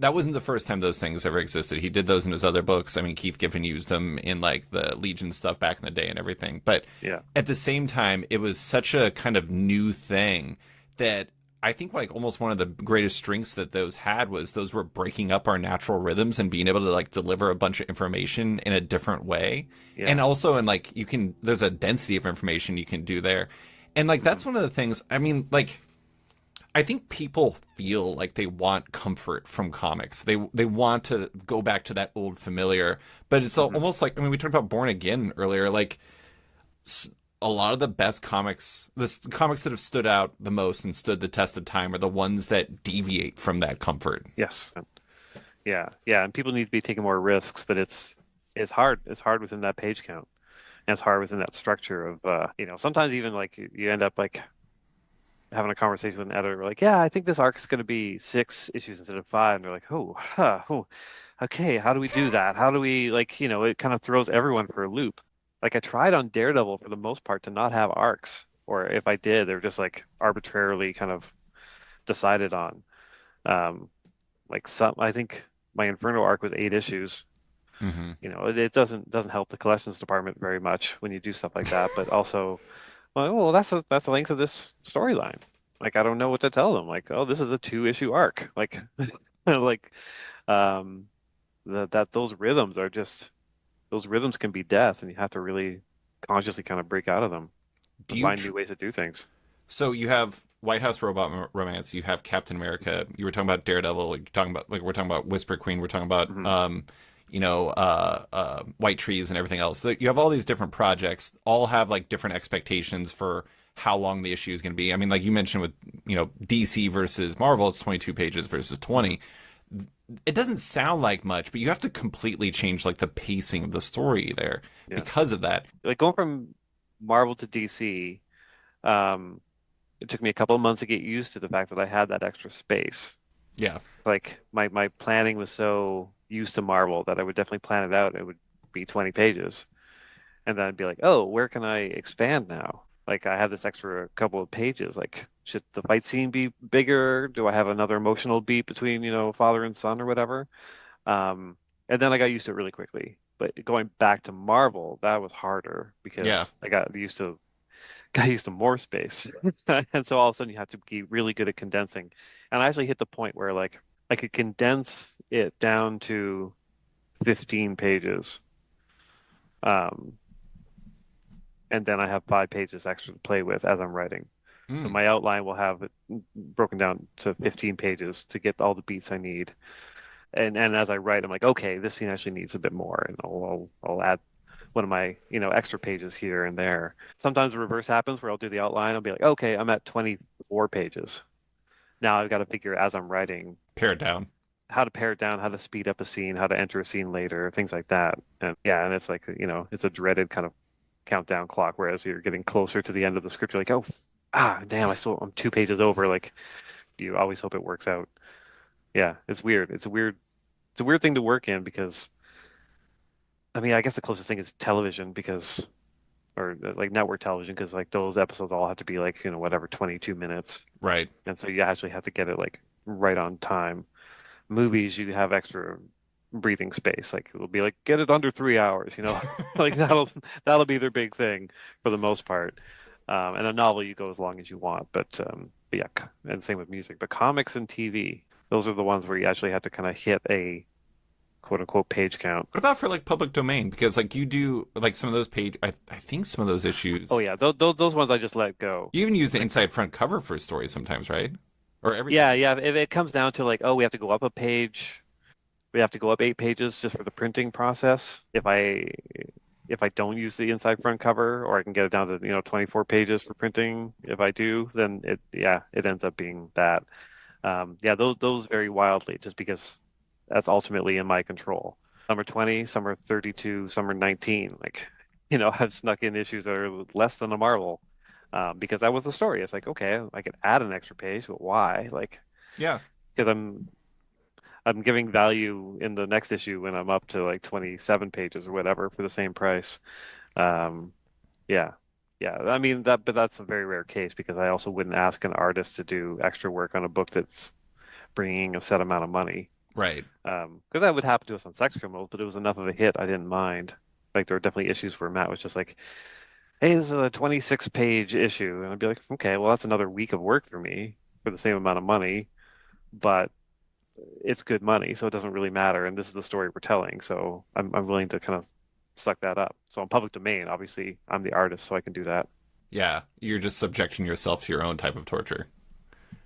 That wasn't the first time those things ever existed. He did those in his other books. I mean, Keith Giffen used them in like the Legion stuff back in the day and everything. But Yeah. at the same time, it was such a kind of new thing that I think like almost one of the greatest strengths that those had was those were breaking up our natural rhythms and being able to like deliver a bunch of information in a different way. Yeah. And also in like you can there's a density of information you can do there. And like Hmm. that's one of the things, I mean, like I think people feel like they want comfort from comics. They want to go back to that old familiar, but it's Hmm. almost like I mean we talked about Born Again earlier. Like a lot of the best comics that have stood out the most and stood the test of time are the ones that deviate from that comfort. Yes. Yeah. Yeah. And people need to be taking more risks, but it's hard. It's hard within that page count. And it's hard within that structure of sometimes even like you end up like having a conversation with an editor like, yeah, I think this arc is going to be 6 issues instead of five. And they're like, oh, huh, oh, okay, how do we do that? How do we like, it kind of throws everyone for a loop. Like I tried on Daredevil for the most part to not have arcs, or if I did, they're just like arbitrarily kind of decided on. Um, like I think my Inferno arc was 8 issues. Hmm. It doesn't help the collections department very much when you do stuff like that, but also well, that's the length of this storyline. Like, I don't know what to tell them. Like, oh, this is a 2 issue arc. Like, like, um, that those rhythms can be death, and you have to really consciously kind of break out of them Do and you find new ways to do things. so you have White House Romance, you have Captain America, you were talking about Daredevil, you're talking about like we're talking about Whisper Queen, we're talking about Hmm. White Trees and everything else. So you have all these different projects, all have like different expectations for how long the issue is going to be. I mean, like you mentioned with DC versus Marvel, it's 22 pages versus Hmm. 20. It doesn't sound like much, but you have to completely change like the pacing of the story there Yeah, because of that. like going from Marvel to DC, um, it took me a couple of months to get used to the fact that I had that extra space. Yeah. Like my planning was so used to Marvel that I would definitely plan it out. It would be 20 pages. And then I'd be like, oh, where can I expand now? Like I have this extra couple of pages. Like, should the fight scene be bigger? Do I have another emotional beat between, father and son or whatever? And then I got used to it really quickly. But going back to Marvel, that was harder Yeah. because I got used to more space. And so all of a sudden you have to be really good at condensing. And I actually hit the point where like I could condense it down to 15 pages. Um, and then I have 5 pages extra to play with as I'm writing. So Mm. my outline will have it broken down to 15 pages to get all the beats I need. And as I write, I'm like, okay, this scene actually needs a bit more, and I'll add one of my extra pages here and there. Sometimes the reverse happens where I'll do the outline. I'll be like, okay, I'm at 24 pages. Now I've got to figure as I'm writing Pare it down. how to pare it down, how to speed up a scene, how to enter a scene later, things like that. And yeah, and it's like, it's a dreaded kind of countdown clock, whereas you're getting closer to the end of the script, you're like, oh, damn, I'm 2 pages over. Like you always hope it works out. Yeah, it's weird. It's a weird thing to work in because I mean, I guess the closest thing is television because or like network television because like those episodes all have to be like, whatever, 22 minutes. Right. And so you actually have to get it like right on time. Movies, you have extra breathing space. Like it'll be like get it under 3 hours, like that'll be their big thing for the most part. And a novel you go as long as you want, but yeah, and same with music. But comics and TV, those are the ones where you actually have to kind of hit a quote unquote page count. What about for like public domain? Because like you do like some of those page, I think some of those Oh issues. yeah, those ones I just let go. You even use the Like inside front cover for stories sometimes, right? Or every yeah, time. yeah. If it comes down to like, oh, we have to go up a page, we have to go up 8 pages just for the printing process. If I don't use the inside front cover, or I can get it down to 24 pages for printing. If I do, then it ends up being that. Yeah, those vary wildly just because that's ultimately in my control. Some are 20, some are 32, some are 19. Like, I've snuck in issues that are less than a marvel because that was the story. It's like, okay, I could add an extra page, but why? Like, Yeah. because I'm giving value in the next issue when I'm up to like 27 pages or whatever for the same price. Um, yeah. Yeah, I mean but that's a very rare case because I also wouldn't ask an artist to do extra work on a book that's bringing a set amount of money. Right. Because that would happen to us on Sex Criminals, but it was enough of a hit I didn't mind. Like there were definitely issues where Matt was just like, "Hey, this is a 26-page issue," and I'd be like, "Okay, well that's another week of work for me for the same amount of money, but it's good money, so it doesn't really matter. And this is the story we're telling, so I'm willing to kind of suck that up." So on public domain, obviously, I'm the artist, so I can do that. Yeah. You're just subjecting yourself to your own type of torture.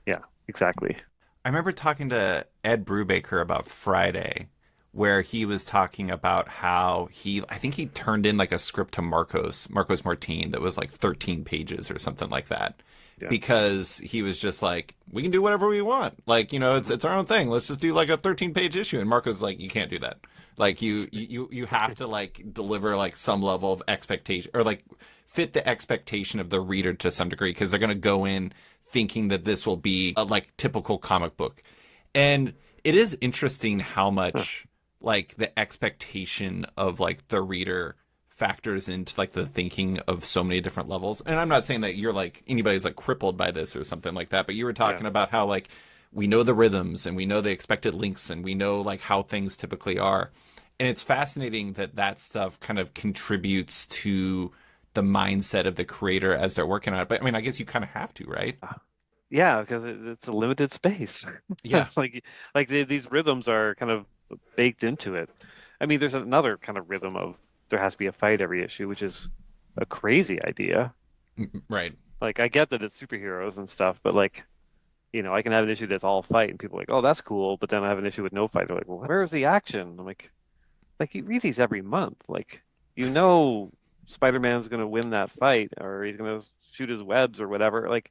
Yeah, exactly. I remember talking to Ed Brubaker about Friday, where he was talking about how I think he turned in like a script to Marcos Martin, that was like 13 pages or something like that. Yeah. Because he was just like, we can do whatever we want. Like, it's Hmm. it's our own thing. Let's just do like a 13-page issue. And Marco's like, you can't do that. Like you have to like deliver like some level of expectation, or like fit the expectation of the reader to some degree, because they're gonna go in thinking that this will be a like typical comic book. And it is interesting how Huh. much like the expectation of like the reader factors into like the thinking of so many different levels. And I'm not saying that you're like anybody's like crippled by this or something like that, but you were Yeah. talking about how like we know the rhythms and we know the expected links and we know like how things typically are. And it's fascinating that that stuff kind of contributes to the mindset of the creator as they're working on it. But I mean, I guess you kind of have to, right? Yeah, because it's a limited space. Yeah. These rhythms are kind of baked into it. I mean, there's another kind of rhythm of there has to be a fight every issue, which is a crazy idea. Right. Like I get that it's superheroes and stuff, but like, I can have an issue that's all fight and people are like, "Oh, that's cool," but then I have an issue with no fight. They're like, "Well, where's the action?" I'm like you read these every month. Like, Spider-Man's gonna win that fight or he's gonna shoot his webs or whatever. Like,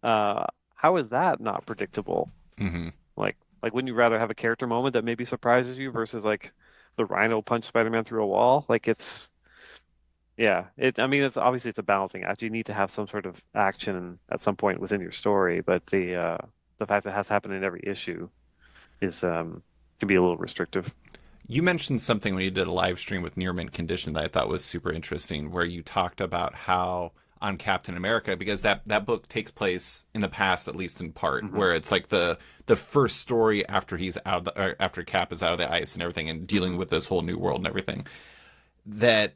uh, how is that not predictable? Hmm. Like, wouldn't you rather have a character moment that maybe surprises you versus like the Rhino punch Spider-Man through a wall? Like yeah, I mean, it's a balancing act. You need to have some sort of action at some point within your story, but the fact that it has to happen in every issue is can be a little restrictive. You mentioned something when you did a live stream with Near Mint Condition that I thought was super interesting, where you talked about how on Captain America, because that book takes place in the past, at least in part, Hmm. where it's like the first story after he's out of after Cap is out of the ice and everything, and dealing Hmm. with this whole new world and everything. That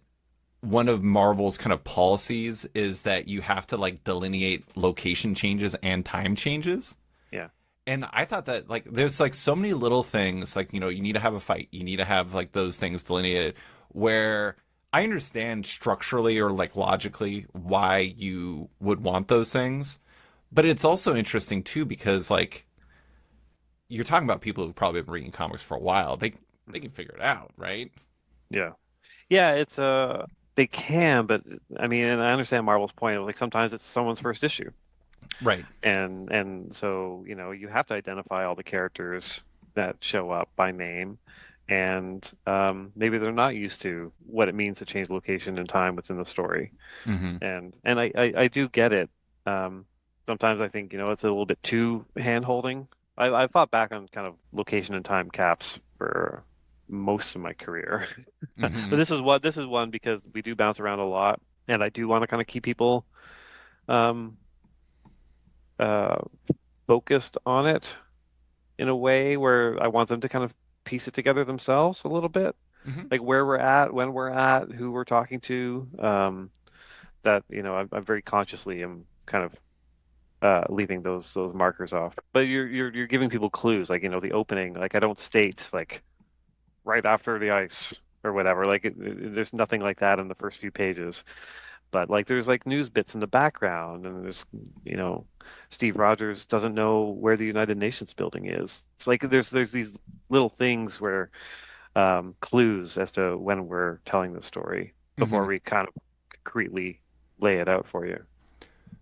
one of Marvel's kind of policies is that you have to like delineate location changes and time changes. Yeah. And I thought that like there's like so many little things, like you need to have a fight, you need to have like those things delineated, where I understand structurally or like logically why you would want those things, but it's also interesting too because like you're talking about people who've probably been reading comics for a while. They Hmm. can figure it out, right? Yeah. Yeah, they can, but I mean, and I understand Marvel's point of like sometimes it's someone's first issue. Right. And so, you have to identify all the characters that show up by name, and maybe they're not used to what it means to change location and time within the story. Mm-hmm. And I do get it. Um, Sometimes I think, it's a little bit too hand-holding. I've fought back on kind of location and time caps for most of my career. But Mm-hmm. this is one because we do bounce around a lot, and I do want to kind of keep people um, uh, focused on it in a way where I want them to kind of piece it together themselves a little bit, Hmm. like where we're at, when we're at, who we're talking to. That I'm very consciously am kind of leaving those markers off. But you're giving people clues, like the opening. Like I don't state like right after the ice or whatever. Like there's nothing like that in the first few pages. But like there's like news bits in the background, and there's you know Steve Rogers doesn't know where the United Nations building is. It's like there's these little things where clues as to when we're telling the story before Hmm. we kind of concretely lay it out for you.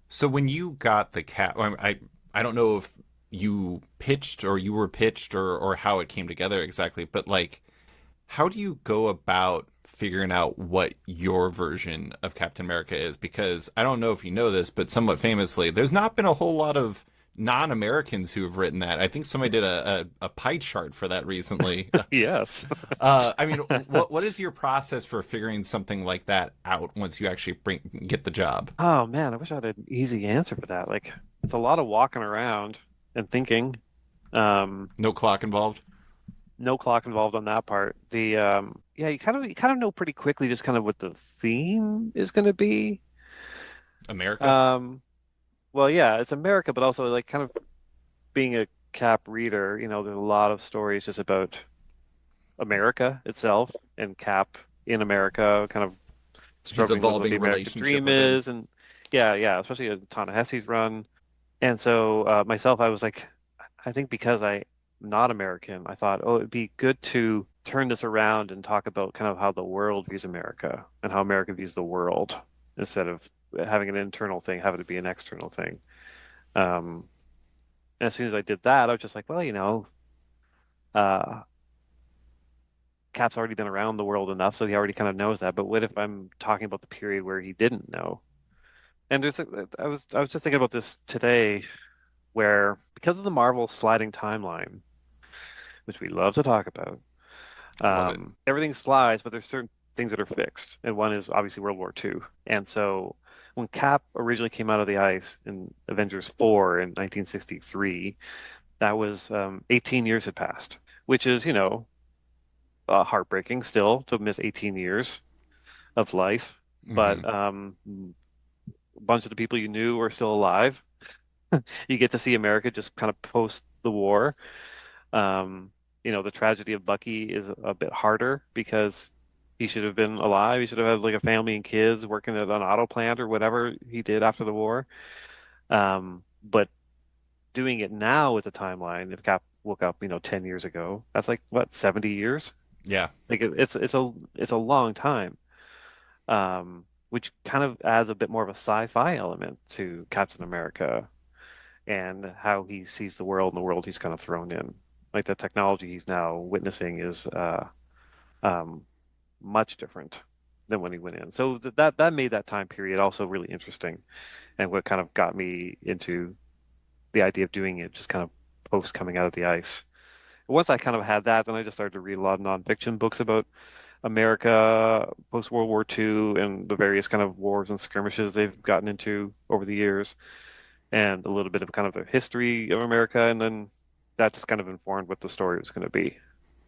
So when you got the cat, I don't know if you pitched or you were pitched or how it came together exactly, but like how do you go about figuring out what your version of Captain America is? Because I don't know if you know this, but somewhat famously, there's not been a whole lot of non-Americans who have written that. I think somebody did a pie chart for that recently. Yes. I mean, what is your process for figuring something like that out once you actually get the job? Oh man, I wish I had an easy answer for that. Like it's a lot of walking around and thinking. Um, No clock involved. no clock involved on that part. The yeah, you kind of know pretty quickly just kind of what the theme is going to be. America. Um, well, yeah, it's America, but also like kind of being a Cap reader, there's a lot of stories just about America itself and Cap in America, kind of His struggling with what the evolving American relationship dream with it. is, and yeah, especially in Ta-Nehisi's run. And so myself, I was like, I think because I'm not American, I thought, oh, it'd be good to turn this around and talk about kind of how the world views America and how America views the world instead of having an internal thing, having to be an external thing. Um, and as soon as I did that, I was just like, well, uh, Cap's already been around the world enough, so he already kind of knows that. But what if I'm talking about the period where he didn't know? And I was just thinking about this today, where because of the Marvel sliding timeline, which we love to talk about, Love it. everything slides, but there's certain things that are fixed, and one is obviously World War II. And so when Cap originally came out of the ice in Avengers 4 in 1963, that was 18 years had passed, which is heartbreaking still to miss 18 years of life. Hmm. But a bunch of the people you knew are still alive. You get to see America just kind of post the war. Um, the tragedy of Bucky is a bit harder because he should have been alive. He should have had like a family and kids working at an auto plant or whatever he did after the war. But doing it now with the timeline, if Cap woke up, 10 years ago, that's like what, 70 years? Yeah. Like it's a long time. Which kind of adds a bit more of a sci-fi element to Captain America and how he sees the world and the world he's kind of thrown in. Like the technology he's now witnessing is um, much different than when he went in. So that made that time period also really interesting, and what kind of got me into the idea of doing it, just kind of post coming out of the ice. Once I kind of had that, then I just started to read a lot of nonfiction books about America post World War II and the various kind of wars and skirmishes they've gotten into over the years, and a little bit of kind of the history of America, and then that just kind of informed what the story was going to be,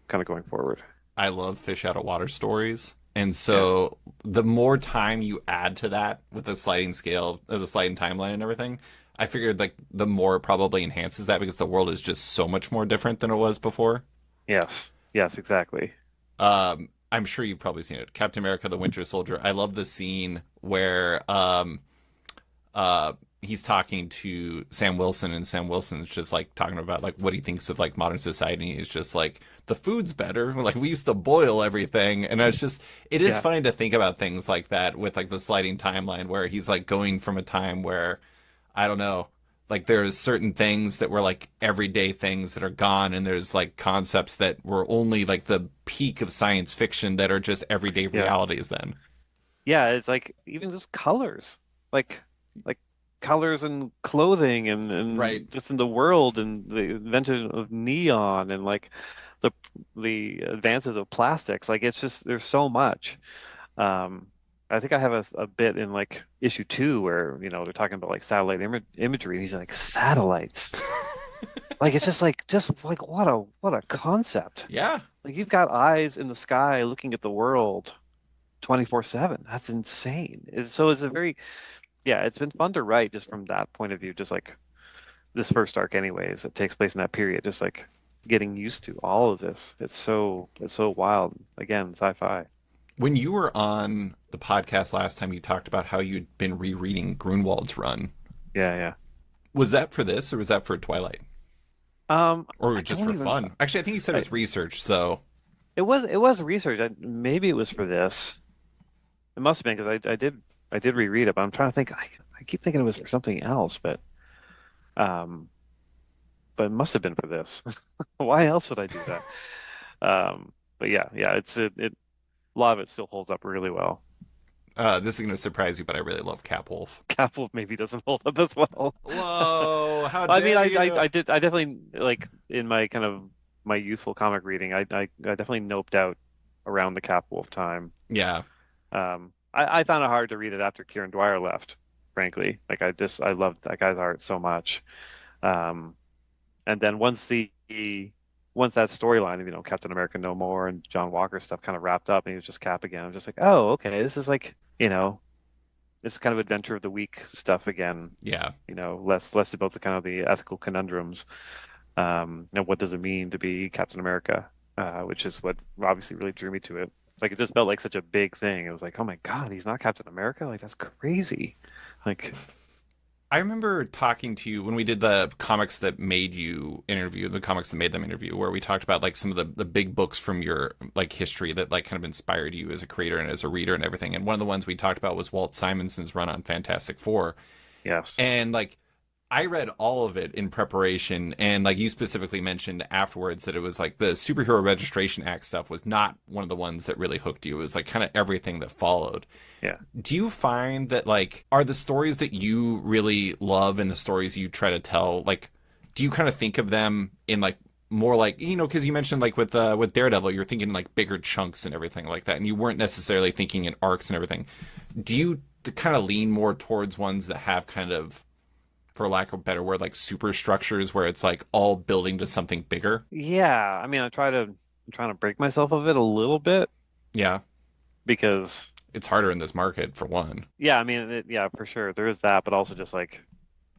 kind of going forward. I love fish out of water stories. And Yeah, so the more time you add to that with the sliding scale, the sliding timeline and everything, I figured like the more it probably enhances that because the world is just so much more different than it was before. yes, exactly. I'm sure you've probably seen it. Captain America, the Winter Soldier. I love the scene where he's talking to Sam Wilson, and Sam Wilson's just like talking about like what he thinks of like modern society. And he's just like the food's better. Like we used to boil everything, and it is Yeah, funny to think about things like that with like the sliding timeline where he's like going from a time where I don't know. Like there's certain things that were like everyday things that are gone, and there's like concepts that were only like the peak of science fiction that are just everyday yeah, realities then. yeah. It's like even just colors, like like colors and clothing, Right. and just in the world, and the invention of neon, and like the the advances of plastics. Like it's just there's so much. Um, I think I have a bit in like issue 2 where they're talking about like satellite imagery, and he's like satellites. Like it's just like what a concept. Yeah. Like you've got eyes in the sky looking at the world 24/7. That's insane. So it's a very yeah, it's been fun to write just from that point of view, just like this first arc anyways that takes place in that period, just like getting used to all of this. It's so wild. Again, sci-fi. When you were on the podcast last time, you talked about how you'd been rereading Grunwald's run. Yeah, yeah. Was that for this, or was that for Twilight, or I just don't for even fun? Actually, I think you said it I, was research. So it was research. Maybe it was for this. It must have been because I did reread it, but I'm trying to think. I keep thinking it was for something else, um, but it must have been for this. Why else would I do that? But yeah, a lot of it still holds up really well. this is going to surprise you, but I really love Capwolf. Capwolf maybe doesn't hold up as well. Whoa! How I mean, dare you? I definitely like in my kind of my youthful comic reading, I definitely noped out around the Capwolf time. Yeah, I found it hard to read it after Kieran Dwyer left, frankly. Like I loved that guy's art so much. Um, and then once that storyline of, Captain America No More and John Walker stuff kind of wrapped up and he was just Cap again, I'm just like, oh, okay, this is like, this kind of adventure of the week stuff again. yeah. Less about the kind of the ethical conundrums. And what does it mean to be Captain America? Which is what obviously really drew me to it. Like it just felt like such a big thing. It was like, oh my God, he's not Captain America? Like that's crazy. Like, I remember talking to you when we did the comics that made you interview, the comics that made them interview, where we talked about like some of the big books from your like history that like kind of inspired you as a creator and as a reader and everything. And one of the ones we talked about was Walt Simonson's run on Fantastic Four. yes. And like I read all of it in preparation, and like you specifically mentioned afterwards that it was like the Superhero Registration Act stuff was not one of the ones that really hooked you. It was like kind of everything that followed. Yeah. Do you find that like are the stories that you really love and the stories you try to tell, like do you kind of think of them in like more like, because you mentioned like with Daredevil, you're thinking like bigger chunks and everything like that, and you weren't necessarily thinking in arcs and everything. Do you kind of lean more towards ones that have kind of, for lack of a better word, like superstructures where it's like all building to something bigger? Yeah. I mean, I'm trying to break myself of it a little bit Yeah. because It's harder in this market for one. yeah, I mean, yeah, for sure. There is that, but also just like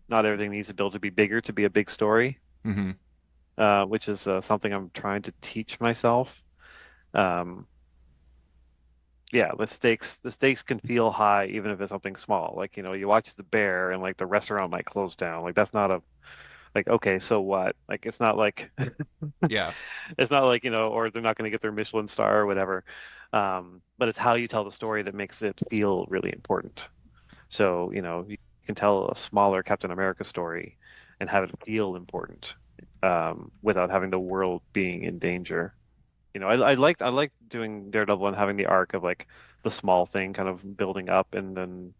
not everything needs to build to be bigger to be a big story, Hmm. which is something I'm trying to teach myself. Um, yeah, the stakes can feel high even if it's something small. Like, you watch The Bear and like the restaurant might close down. Like that's not a like okay, so what? Like it's not like Yeah. it's not like, or they're not going to get their Michelin star or whatever. But it's how you tell the story that makes it feel really important. So, you can tell a smaller Captain America story and have it feel important, without having the world being in danger. I like doing Daredevil and having the arc of like the small thing kind of building up, and then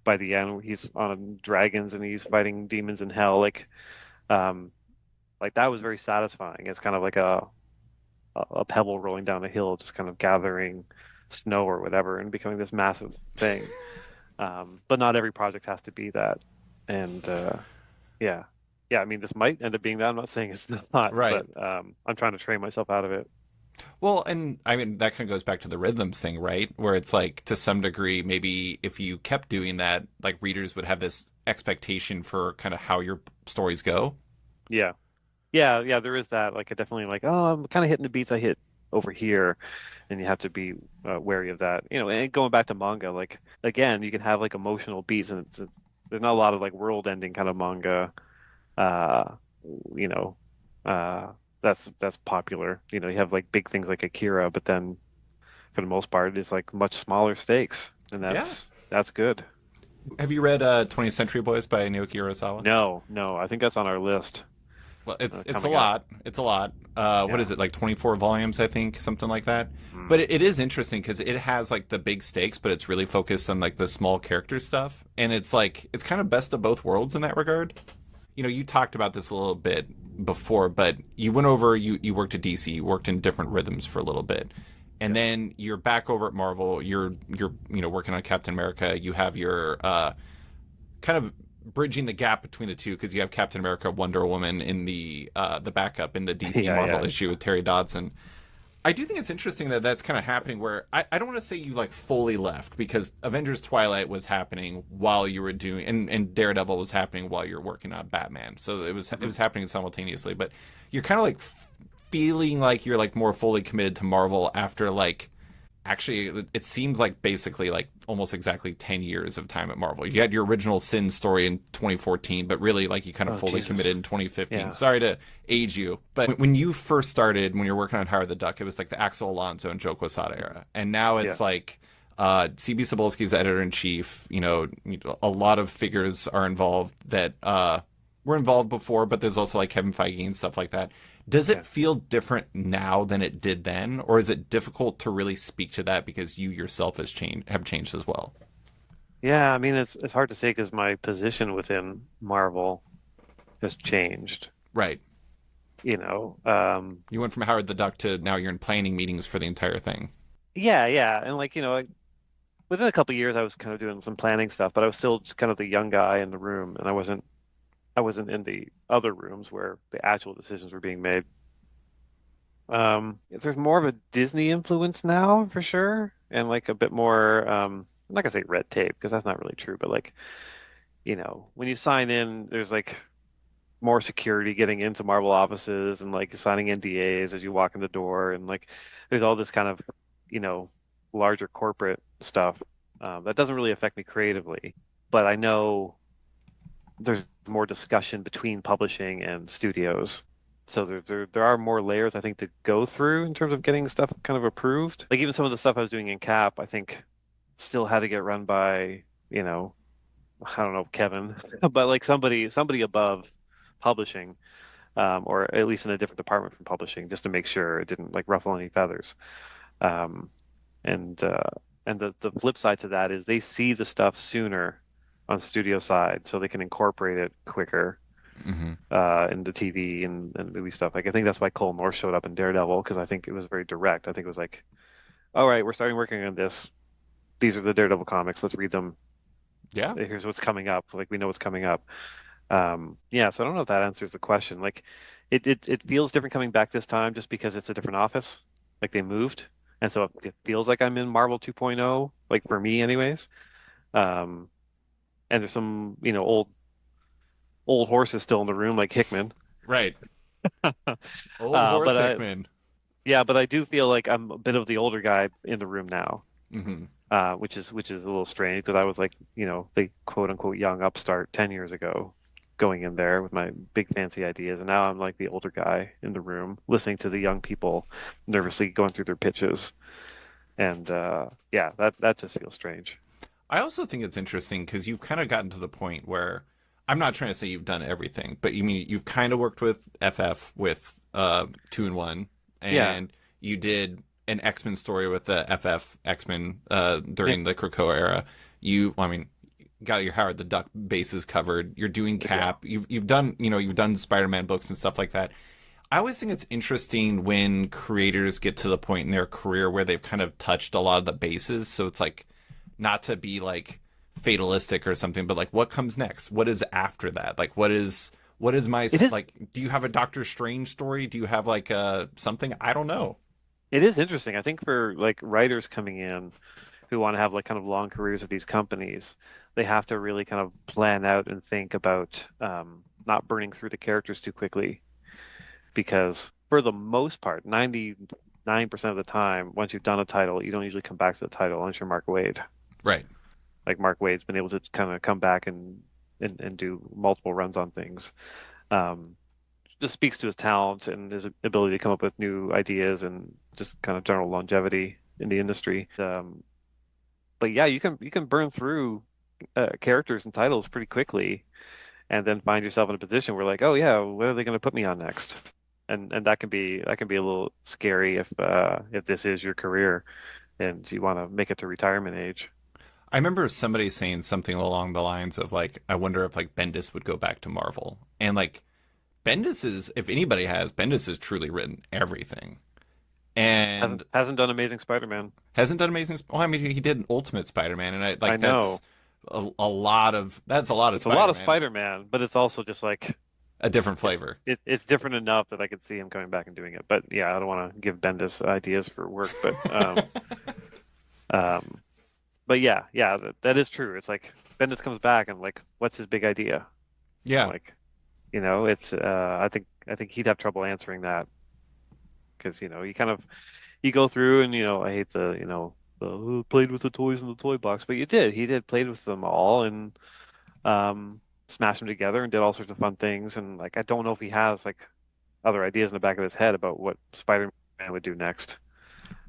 by the end he's on dragons and he's fighting demons in hell. Um, like that was very satisfying. It's kind of like a pebble rolling down a hill, just kind of gathering snow or whatever and becoming this massive thing. But not every project has to be that. And yeah, yeah. I mean, this might end up being that. I'm not saying it's not, Right. but I'm trying to train myself out of it. Well, and I mean, that kind of goes back to the rhythms thing, right? Where it's like, to some degree, maybe if you kept doing that, like readers would have this expectation for kind of how your stories go. Yeah, yeah. There is that. Like, I definitely like. Oh, I'm kind of hitting the beats I hit over here, and you have to be wary of that. And going back to manga, like again, you can have like emotional beats, and there's not a lot of like world-ending kind of manga. Uh, you know, uh, that's popular. You have like big things like Akira, but then for the most part, it's like much smaller stakes, and Yeah. that's good. Have you read 20th Century Boys by Naoki Urasawa? No, no, I think that's on our list Well, it's a coming up. lot. It's a lot. What Yeah. is it, like 24 volumes, I think, something like that. But Mm. it is interesting because it has like the big stakes, but it's really focused on like the small character stuff, and it's like it's kind of best of both worlds in that regard. You talked about this a little bit before, but you went over, you worked at DC, you worked in different rhythms for a little bit. And Yeah. then you're back over at Marvel, you're working on Captain America, you have your kind of bridging the gap between the two because you have Captain America, Wonder Woman in the backup in the DC Yeah, Marvel yeah. issue with Terry Dodson. I do think it's interesting that that's kind of happening where I don't want to say you like fully left because Avengers Twilight was happening while you were doing and Daredevil was happening while you're working on Batman. So it was happening simultaneously, but you're kind of like feeling like you're like more fully committed to Marvel after like actually it seems like basically like almost exactly 10 years of time at Marvel. You had your original Sin story in 2014, but really like you kind of Oh, fully Jesus. committed in 2015. Yeah. Sorry to age you, but when you first started, when you're working on Howard the Duck, it was like the Axel Alonso and Joe Quesada era. And now Yeah. it's like CB Cebulski's editor-in-chief, a lot of figures are involved that were involved before, but there's also like Kevin Feige and stuff like that. Does it Yeah. feel different now than it did then, or is it difficult to really speak to that because you yourself have changed as well? Yeah, I mean it's hard to say because my position within Marvel has changed. Right. You know, You went from Howard the Duck to now you're in planning meetings for the entire thing. yeah, yeah, and like within a couple of years, I was kind of doing some planning stuff, but I was still just kind of the young guy in the room, and I wasn't in the other rooms where the actual decisions were being made. There's more of a Disney influence now for sure, and like a bit more. I'm not gonna say red tape because that's not really true, but like when you sign in, there's like more security getting into Marvel offices and like signing NDAs as you walk in the door, and like there's all this kind of you know larger corporate stuff that doesn't really affect me creatively, but I know there's more discussion between publishing and studios. So there are more layers I think to go through in terms of getting stuff kind of approved. Like even some of the stuff I was doing in Cap, I think still had to get run by, I don't know, Kevin, but like somebody above publishing, or at least in a different department from publishing, just to make sure it didn't like ruffle any feathers. Um, and the flip side to that is they see the stuff sooner on studio side, so they can incorporate it quicker Hmm. into TV and movie stuff. Like I think that's why Cole North showed up in Daredevil because I think it was very direct. I think it was like, all right, we're starting working on this. These are the Daredevil comics. Let's read them. Yeah. Here's what's coming up. Like we know what's coming up. Yeah, so I don't know if that answers the question. Like it feels different coming back this time just because it's a different office. Like they moved. And so it feels like I'm in Marvel 2.0, like for me anyways. Um, and there's some, old horses still in the room, like Hickman. Right. Old Horace But Hickman. yeah, but I do feel like I'm a bit of the older guy in the room now, Hmm. which is a little strange because I was like, the quote unquote young upstart 10 years ago, going in there with my big fancy ideas, and now I'm like the older guy in the room listening to the young people nervously going through their pitches, and yeah, that just feels strange. I also think it's interesting because you've kind of gotten to the point where I'm not trying to say you've done everything, but you mean you've kind of worked with FF with 2-in-1, Yeah, and you did an X-Men story with the FF X-Men yeah, during the Krakoa era. I mean, got your Howard the Duck bases covered. You're doing yeah. Cap. You've done you've done Spider-Man books and stuff like that. I always think it's interesting when creators get to the point in their career where they've kind of touched a lot of the bases. So it's like not to be like fatalistic or something, but like what comes next? What is after that? Like what is my It is. like? Do you have a Doctor Strange story? Do you have like something? I don't know. It is interesting. I think for like writers coming in who want to have like kind of long careers at these companies, they have to really kind of plan out and think about not burning through the characters too quickly. Because for the most part, 99% of the time, once you've done a title, you don't usually come back to the title unless you're Mark Waid. Right. Like Mark Waid's been able to kind of come back and do multiple runs on things. Um, just speaks to his talent and his ability to come up with new ideas and just kind of general longevity in the industry. But yeah, you can burn through characters and titles pretty quickly, and then find yourself in a position where like, oh yeah, what are they going to put me on next? And that can be a little scary if this is your career and you want to make it to retirement age. I remember somebody saying something along the lines of like, I wonder if like Bendis would go back to Marvel. And like Bendis is, if anybody has, Bendis has truly written everything. Hasn't And hasn't done Amazing Spider-Man. hasn't done amazing. Well, I mean, he did Ultimate Spider-Man, and I I like that's know. a lot of that's a lot of It's a lot of Spider-Man, Spider-Man, but it's also just like a different flavor. it's different enough that I could see him coming back and doing it. But yeah, I don't want to give Bendis ideas for work, um, but yeah, yeah, that is true. It's like Bendis comes back and like, what's his big idea? Yeah. Like, it's I think he'd have trouble answering that because you go through and I hate played with the toys in the toy box, but he did played with them all and smashed them together and did all sorts of fun things. And like, I don't know if he has like other ideas in the back of his head about what Spider-Man would do next.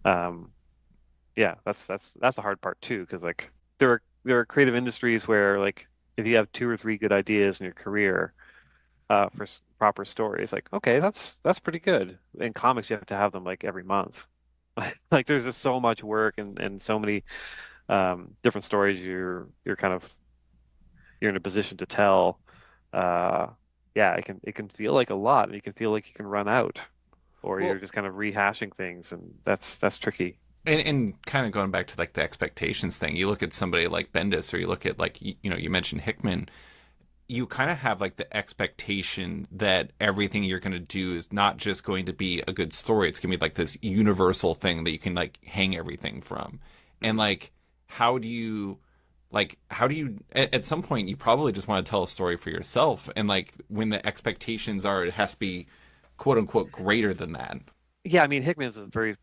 Um, yeah, that's the hard part too, because like there are creative industries where like if you have two or three good ideas in your career for proper stories, like okay, that's pretty good. In comics, you have to have them like every month. Like there's just so much work and so many different stories you're in a position to tell. Uh, yeah, it can feel like a lot, and you can feel like you can run out, or you're Well, just kind of rehashing things, and that's tricky. and kind of going back to like the expectations thing, you look at somebody like Bendis, or you look at like you mentioned Hickman. You kind of have like the expectation that everything you're going to do is not just going to be a good story. It's going to be like this universal thing that you can like hang everything from. And Mhm. like, how do you, at some point, you probably just want to tell a story for yourself. And like, when the expectations are, it has to be quote unquote greater than that. Yeah, I mean Hickman's a very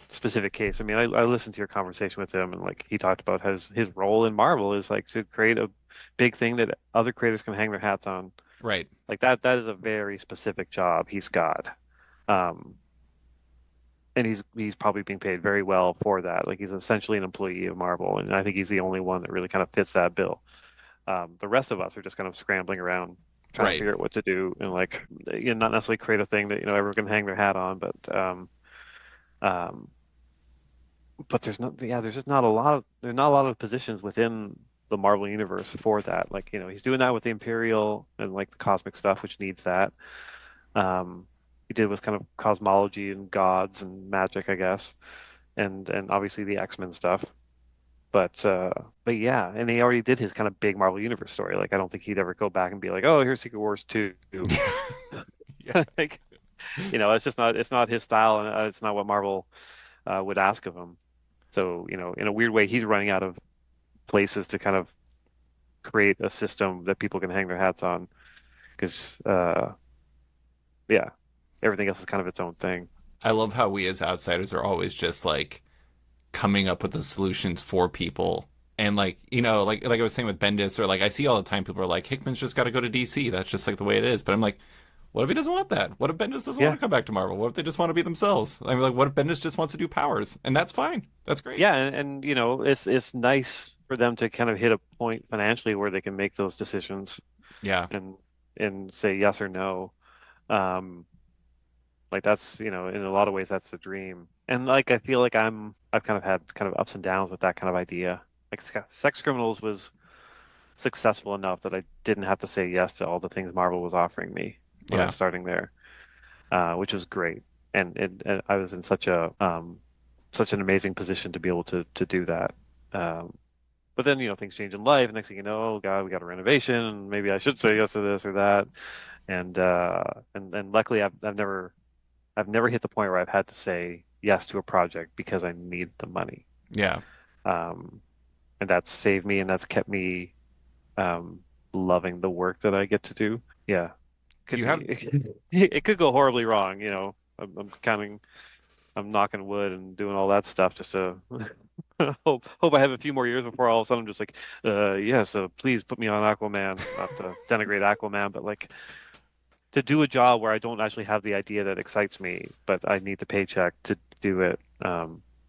specific case. I mean, I listened to your conversation with him, and like he talked about his role in Marvel is like to create a big thing that other creators can hang their hats on. Right. Like that is a very specific job he's got. Um, and he's probably being paid very well for that. Like he's essentially an employee of Marvel, and I think he's the only one that really kind of fits that bill. The rest of us are just kind of scrambling around trying to Right. figure out what to do and like not necessarily create a thing that everyone can hang their hat on, um, but there's just not a lot of there's not a lot of positions within the Marvel universe for that. Like he's doing that with the Imperial and like the cosmic stuff, which needs that. Um, he did with kind of cosmology and gods and magic, I guess, and obviously the X-Men stuff. But yeah, and he already did his kind of big Marvel Universe story. Like I don't think he'd ever go back and be like, oh, here's Secret Wars 2. Yeah. Like, it's not his style, and it's not what Marvel would ask of him. So, in a weird way, he's running out of places to kind of create a system that people can hang their hats on because yeah, everything else is kind of its own thing. I love how we as outsiders are always just like coming up with the solutions for people. And like, like I was saying with Bendis, or like I see all the time people are like, Hickman's just got to go to DC. That's just like the way it is. But I'm like, what if he doesn't want that? What if Bendis doesn't want Yeah, to come back to Marvel? What if they just want to be themselves? I'm like, what if Bendis just wants to do powers? And that's fine. That's great. yeah, and it's nice for them to kind of hit a point financially where they can make those decisions Yeah. and say yes or no. Um, like that's in a lot of ways that's the dream. And like I feel like I've kind of had kind of ups and downs with that kind of idea. Like Sex Criminals was successful enough that I didn't have to say yes to all the things Marvel was offering me when I Yeah. was starting there, which was great. And I was in such an amazing position to be able to do that. Um, but then things change in life. Next thing you know, oh God, we got a renovation, and maybe I should say yes to this or that. And luckily, I've never hit the point where I've had to say yes to a project because I need the money. Yeah. Um, and that's saved me, and that's kept me um, loving the work that I get to do. Yeah, could You be have it could go horribly wrong. I'm knocking wood and doing all that stuff just to hope I have a few more years before all of a sudden I'm just like, yes, please put me on Aquaman. Not to denigrate Aquaman, but like to do a job where I don't actually have the idea that excites me, but I need the paycheck to do it.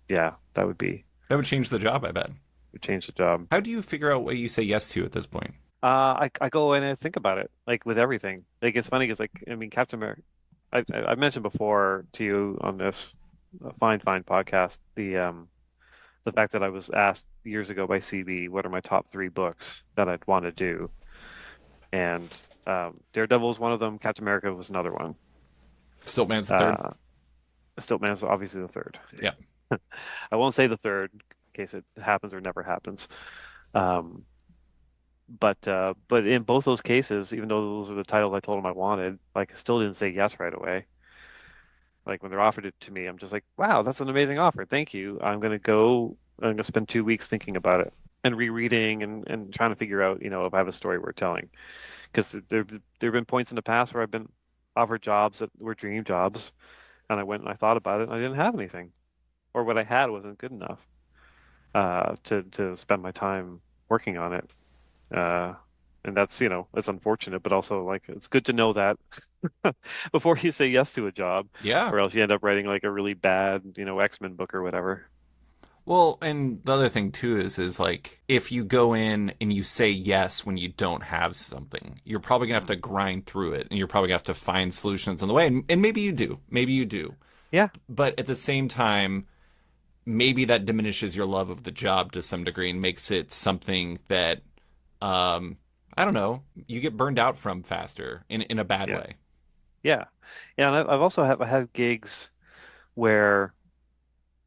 Yeah, that would change the job, I bet. would change the job. How do you figure out what you say yes to at this point? I go in and think about it, like with everything. Like it's funny because like I mean Captain America. I mentioned before to you on this fine podcast the fact that I was asked years ago by CB what are my top three books that I'd want to do, and Daredevil was one of them. Captain America was another one. Stiltman's the third. Uh, Stiltman's obviously the third. Yeah. I won't say the third in case it happens or never happens. Um, But in both those cases, even though those are the titles I told them I wanted, like I still didn't say yes right away. Like when they're offered it to me, I'm just like, wow, that's an amazing offer. Thank you. I'm gonna spend 2 weeks thinking about it and rereading and trying to figure out, if I have a story worth telling. Because there have been points in the past where I've been offered jobs that were dream jobs, and I went and I thought about it, and I didn't have anything, or what I had wasn't good enough to spend my time working on it. Uh, and that's, it's unfortunate, but also like it's good to know that before you say yes to a job, Yeah. or else you end up writing like a really bad, X-Men book or whatever. Well, and the other thing too is like if you go in and you say yes when you don't have something, you're probably gonna have to grind through it, and you're probably gonna have to find solutions on the way. And maybe you do, maybe you do, Yeah, but at the same time, maybe that diminishes your love of the job to some degree and makes it something that, um, I don't know, you get burned out from faster in a bad yeah, way. yeah, yeah. And I've also I had gigs where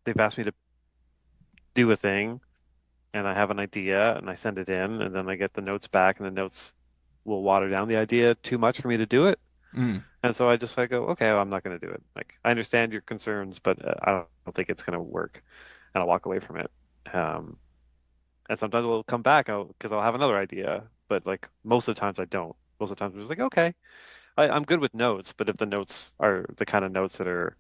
they've asked me to do a thing, and I have an idea, and I send it in, and then I get the notes back, and the notes will water down the idea too much for me to do it. Mm. And so I just like go, okay, well, I'm not going to do it. Like I understand your concerns, but I don't think it's going to work, and I'll walk away from it. Um, and sometimes I'll come back because I'll have another idea, but like most of the times I don't. Most of the times I'm just like, okay, I'm good with notes, but if the notes are the kind of notes that are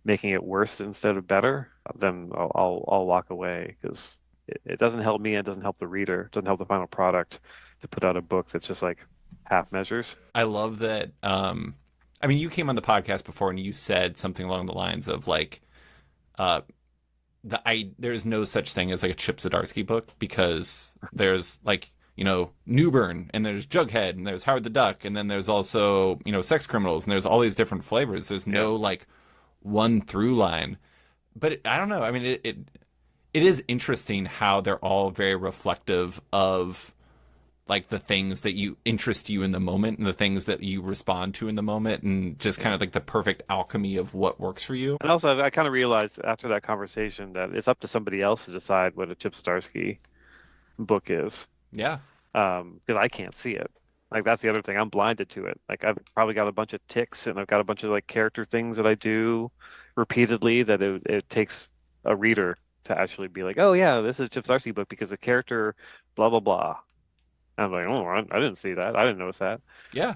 making it worse instead of better, then I'll walk away because it doesn't help me and it doesn't help the reader. It doesn't help the final product to put out a book that's just like half measures. I love that. I mean, you came on the podcast before and you said something along the lines of like, uh, there's no such thing as like a Chip Zdarsky book because there's like Newburn and there's Jughead and there's Howard the Duck and then there's also Sex Criminals and there's all these different flavors. There's Yeah. no like one through line, but I don't know. I mean, it is interesting how they're all very reflective of like the things that you interest you in the moment and the things that you respond to in the moment and just kind Yeah. of like the perfect alchemy of what works for you. And also, I kind of realized after that conversation that it's up to somebody else to decide what a Chip Zdarsky book is, Yeah. because I can't see it. Like that's the other thing. I'm blinded to it. Like I've probably got a bunch of ticks and I've got a bunch of like character things that I do repeatedly that it takes a reader to actually be like, oh yeah, this is a Chip Zdarsky book because the character blah blah blah. And I'm like, oh, I didn't see that. I didn't notice that. Yeah.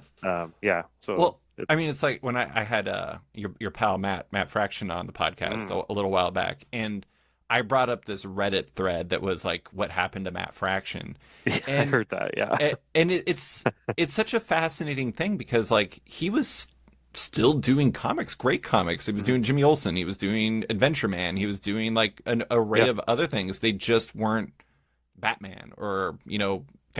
Yeah. So Well, I it's mean, it's like when I had your pal Matt Fraction on the podcast mm. a little while back, and I brought up this Reddit thread that was like, "What happened to Matt Fraction?" Yeah, I and heard that. Yeah. it's such a fascinating thing because like he was still doing comics, great comics. He was Mhm. doing Jimmy Olsen, he was doing Adventure Man, he was doing like an array Yeah. of other things. They just weren't Batman or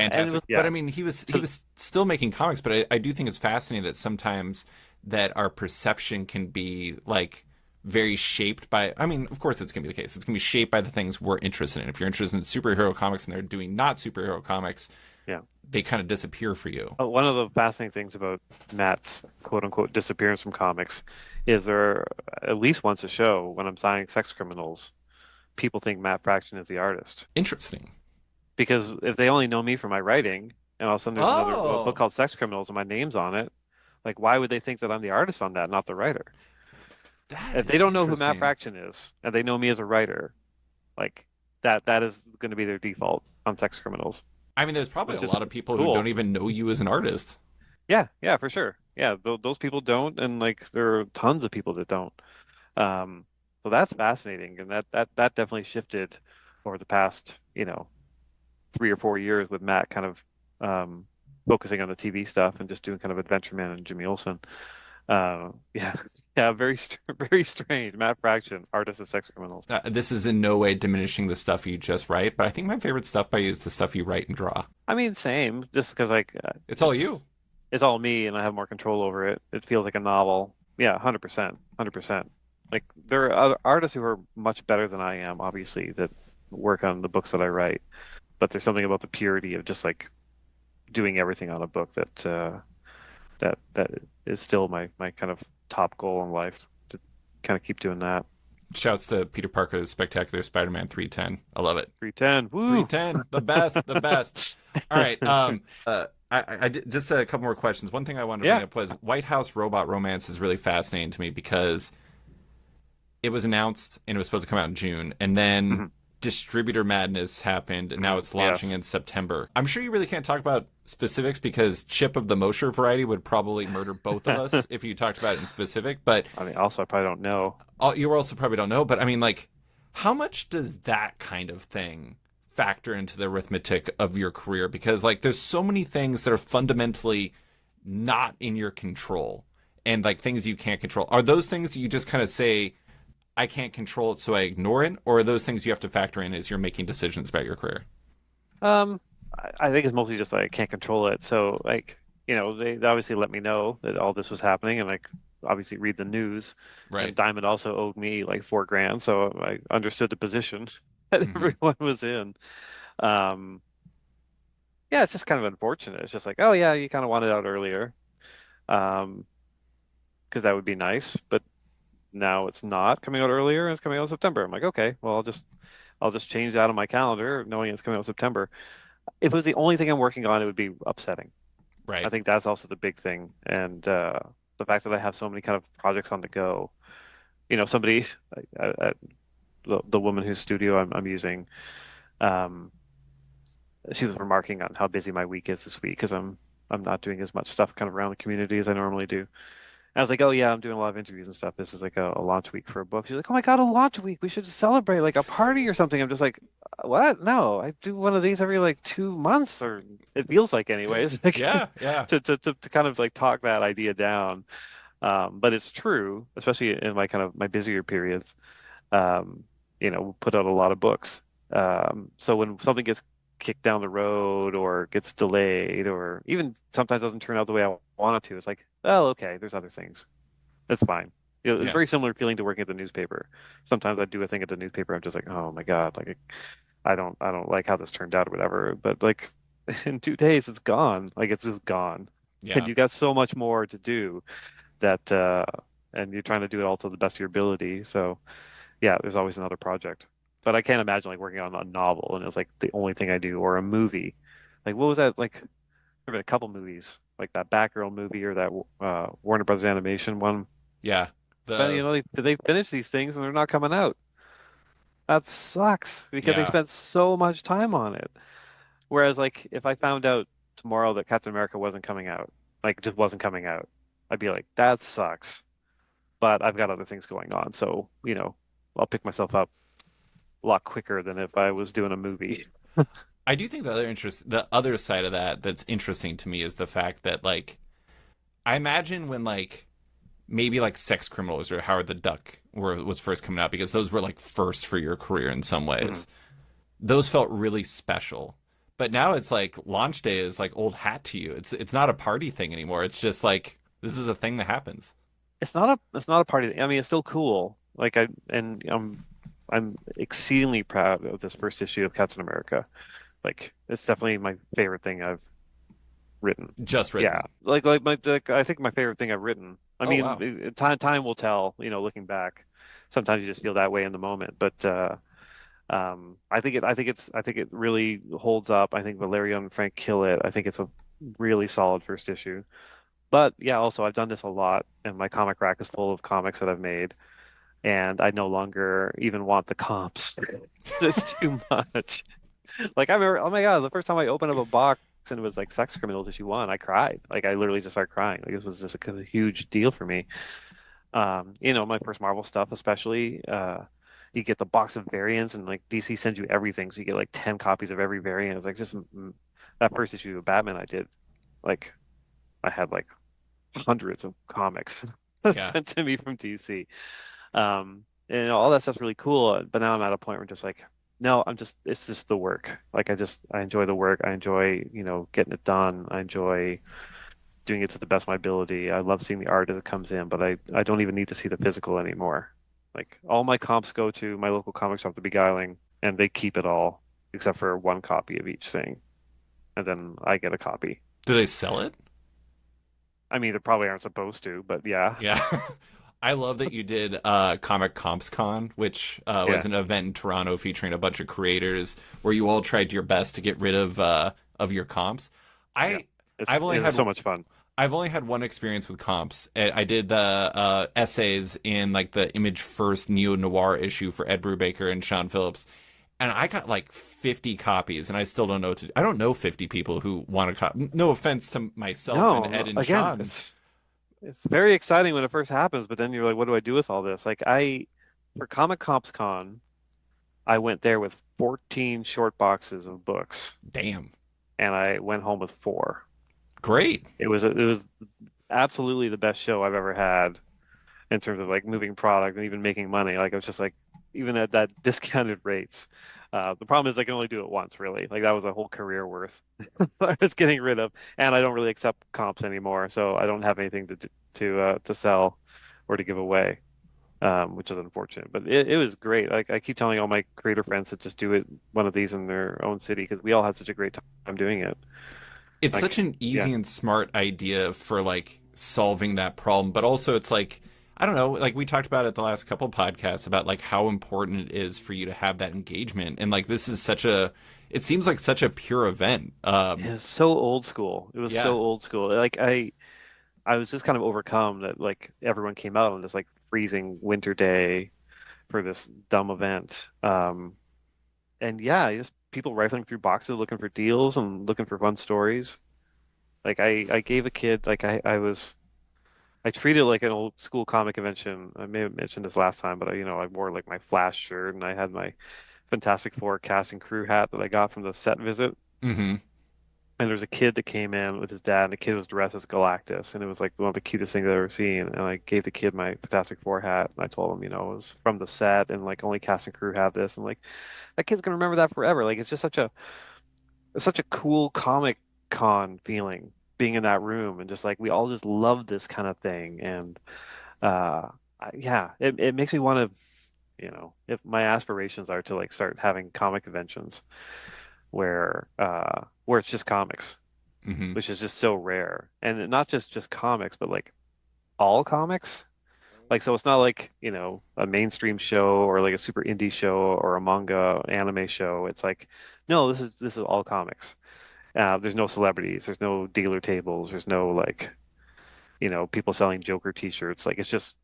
And it fantastic. was But yeah. I mean, he So was still making comics. But I do think it's fascinating that sometimes that our perception can be like very shaped by. I mean, of course, it's gonna be the case. It's gonna be shaped by the things we're interested in. If you're interested in superhero comics and they're doing not superhero comics, yeah. they kind of disappear for you. One of the fascinating things about Matt's quote unquote disappearance from comics is there at least once a show when I'm signing Sex Criminals, people think Matt Fraction is the artist. Interesting. Because if they only know me for my writing, and all of a sudden there's another book Oh, called Sex Criminals and my name's on it, like why would they think that I'm the artist on that, not the writer? that If they is don't know who Matt interesting. Fraction is and they know me as a writer, like that is going to be their default on Sex Criminals, I mean, there's probably a which is lot of people who don't cool. even know you as an artist. Yeah, yeah, for sure. Yeah, th those people don't, and like there are tons of people that don't. Um, so that's fascinating, and that definitely shifted over the past, 3 or 4 years with Matt kind of focusing on the TV stuff and just doing kind of Adventure Man and Jimmy Olsen. Yeah, yeah, very strange. Matt Fraction, artist of Sex Criminals. This is in no way diminishing the stuff you just write, but I think my favorite stuff by you is the stuff you write and draw. I mean, same, just because like It's all you. it's all me and I have more control over it. It feels like a novel. Yeah, 100%, 100%. Like there are other artists who are much better than I am, obviously, that work on the books that I write. But there's something about the purity of just like doing everything on a book that is still my kind of top goal in life to kind of keep doing that. Shouts to Peter Parker's Spectacular Spider-Man 310. I love it. 310. Woo! 310, the best, the best. All right. Just a couple more questions. One thing I wanted to bring Yeah. up was White House Robot Romance is really fascinating to me because it was announced and it was supposed to come out in June, and then Mhm. distributor madness happened, and now it's launching Yes. in September. I'm sure you really can't talk about specifics because Chip of the Mosher variety would probably murder both of us if you talked about it in specific. But I mean, also, I probably don't know. you also probably don't know. But I mean, like, how much does that kind of thing factor into the arithmetic of your career? Because like, there's so many things that are fundamentally not in your control, and like things you can't control. Are those things you just kind of say, I can't control it, so I ignore it, or are those things you have to factor in as you're making decisions about your career? Um, I think it's mostly just like I can't control it. So like, they obviously let me know that all this was happening, and like obviously read the news. And Right. Diamond also owed me like 4 grand, so I understood the position that Hmm. everyone was in. Um, yeah, it's just kind of unfortunate. It's just like, oh yeah, you kind of wanted out earlier, um, because that would be nice, but now it's not coming out earlier, and it's coming out in September. I'm like, okay, well, I'll just change that on my calendar, knowing it's coming out in September. If it was the only thing I'm working on, it would be upsetting. I Right. think that's also the big thing, and the fact that I have so many kind of projects on the go. Somebody, the woman whose studio I'm using, um, she was remarking on how busy my week is this week because I'm not doing as much stuff kind of around the community as I normally do. I was like, oh yeah, I'm doing a lot of interviews and stuff. This is like a launch week for a book. She's like, oh my God, a launch week. We should celebrate like a party or something. I'm just like, what? No, I do one of these every like 2 months, or it feels like anyways. Like Yeah. Yeah. to kind of like talk that idea down. But it's true, especially in my kind of my busier periods. Um, we'll put out a lot of books. So when something gets kicked down the road or gets delayed or even sometimes doesn't turn out the way I want it to, it's like, oh, okay, there's other things. That's fine. It's Yeah. very similar feeling to working at the newspaper. Sometimes I do a thing at the newspaper, I'm just like, oh my God, like I don't like how this turned out or whatever. But like in 2 days, it's gone. Like it's just gone. And Yeah. you got so much more to do that and you're trying to do it all to the best of your ability. So yeah, there's always another project. But I can't imagine like working on a novel and it's like the only thing I do, or a movie. Like what was that? Like there have been a couple movies, like that Batgirl movie or that Warner Brothers animation one. Yeah. But The they finish these things and they're not coming out. That sucks because they yeah. spent so much time on it. Whereas like if I found out tomorrow that Captain America wasn't coming out, like just wasn't coming out, I'd be like, that sucks. But I've got other things going on, so I'll pick myself up a lot quicker than if I was doing a movie. I do think the other side of that that's interesting to me is the fact that like I imagine when like maybe like Sex Criminals or Howard the Duck was first coming out because those were like first for your career in some Mhm. ways. Those felt really special. But now it's like launch day is like old hat to you. It's not a party thing anymore. It's just like this is a thing that happens. It's not a party. I mean, it's still cool. Like I'm exceedingly proud of this first issue of Captain America. Like it's definitely my favorite thing I've written. Just Yeah, written. like I think my favorite thing I've written. I Oh mean, wow. time will tell. Looking back, sometimes you just feel that way in the moment. But I think it really holds up. I think Valerio and Frank kill it. I think it's a really solid first issue. But yeah, also I've done this a lot, and my comic rack is full of comics that I've made, and I no longer even want the comps. It's too much. Like I remember, oh my God, the first time I opened up a box and it was like Sex Criminals issue 1, I cried. Like I literally just started crying. Like this was just a huge deal for me. My first Marvel stuff, especially, you get the box of variants, and like DC sends you everything, so you get like 10 copies of every variant. It's like just that first issue of Batman I did, like I had like hundreds of comics Yeah. sent to me from DC. And all that stuff's really cool, but now I'm at a point where I'm just like, no, it's just the work. Like I enjoy the work. I enjoy, getting it done. I enjoy doing it to the best of my ability. I love seeing the art as it comes in, but I don't even need to see the physical anymore. Like all my comps go to my local comic shop, The Beguiling, and they keep it all except for one copy of each thing, and then I get a copy. Do they sell it? I mean, they probably aren't supposed to, but yeah. Yeah. I love that you did Comic Comps Con, which was Yeah, an event in Toronto featuring a bunch of creators where you all tried your best to get rid of your comps. yeah. I I've only It was had so much fun. I've only had one experience with comps. I did the essays in like the Image First Neo Noir issue for Ed Brubaker and Sean Phillips, and I got like 50 copies, and I still don't know what to do. I don't know 50 people who want to copy. No offense to myself and No, Ed no, and again, Sean. it's very exciting when it first happens, but then you're like, what do I do with all this? Like for Comic Comps Con, I went there with 14 short boxes of books, Damn, and I went home with four. great. It was absolutely the best show I've ever had in terms of like moving product and even making money. Like I was just like, even at that discounted rates. The problem is I can only do it once, really. Like that was a whole career worth I was getting rid of, and I don't really accept comps anymore, so I don't have anything to sell or to give away, which is unfortunate. But it was great. Like I keep telling all my creator friends to just do it one of these in their own city because we all had such a great time doing it. It's such Like, an yeah, easy and smart idea for like solving that problem, but also it's like I don't know, like we talked about it the last couple podcasts about like how important it is for you to have that engagement, and like this is such a it seems like such a pure event. it was so old school. It was Yeah, so old school. Like I was just kind of overcome that like everyone came out on this like freezing winter day for this dumb event. And yeah, just people rifling through boxes looking for deals and looking for fun stories. Like I gave a kid like I treated it like an old school comic convention. I may have mentioned this last time, but I wore like my Flash shirt and I had my Fantastic Four cast and crew hat that I got from the set visit. mm-hmm. And there was a kid that came in with his dad, and the kid was dressed as Galactus, and it was like one of the cutest things I've ever seen. And I gave the kid my Fantastic Four hat, and I told him, it was from the set, and like only cast and crew have this, and like that kid's gonna remember that forever. Like it's just such a cool Comic Con feeling being in that room, and just like we all just love this kind of thing, and yeah, it makes me want to, if my aspirations are to like start having comic conventions where it's just comics, Mm-hmm. which is just so rare. And not just comics, but like all comics. Like so it's not like, a mainstream show or like a super indie show or a manga anime show. It's like, no, this is all comics. There's no celebrities, there's no dealer tables, there's no like, people selling Joker t-shirts. Like it's just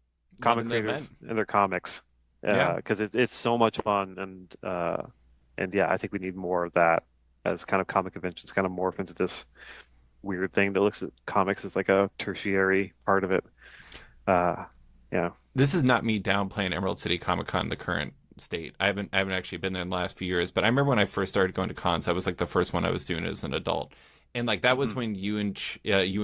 comic Loving the creators event. and their comics. Yeah. Because it's so much fun and yeah, I think we need more of that as kind of comic conventions kind of morph into this weird thing that looks at comics as like a tertiary part of it. Uh, yeah. This is not me downplaying Emerald City Comic Con, the current state. I haven't actually been there in the last few years, but I remember when I first started going to cons, that was like the first one I was doing as an adult. And like that was Mhm. when you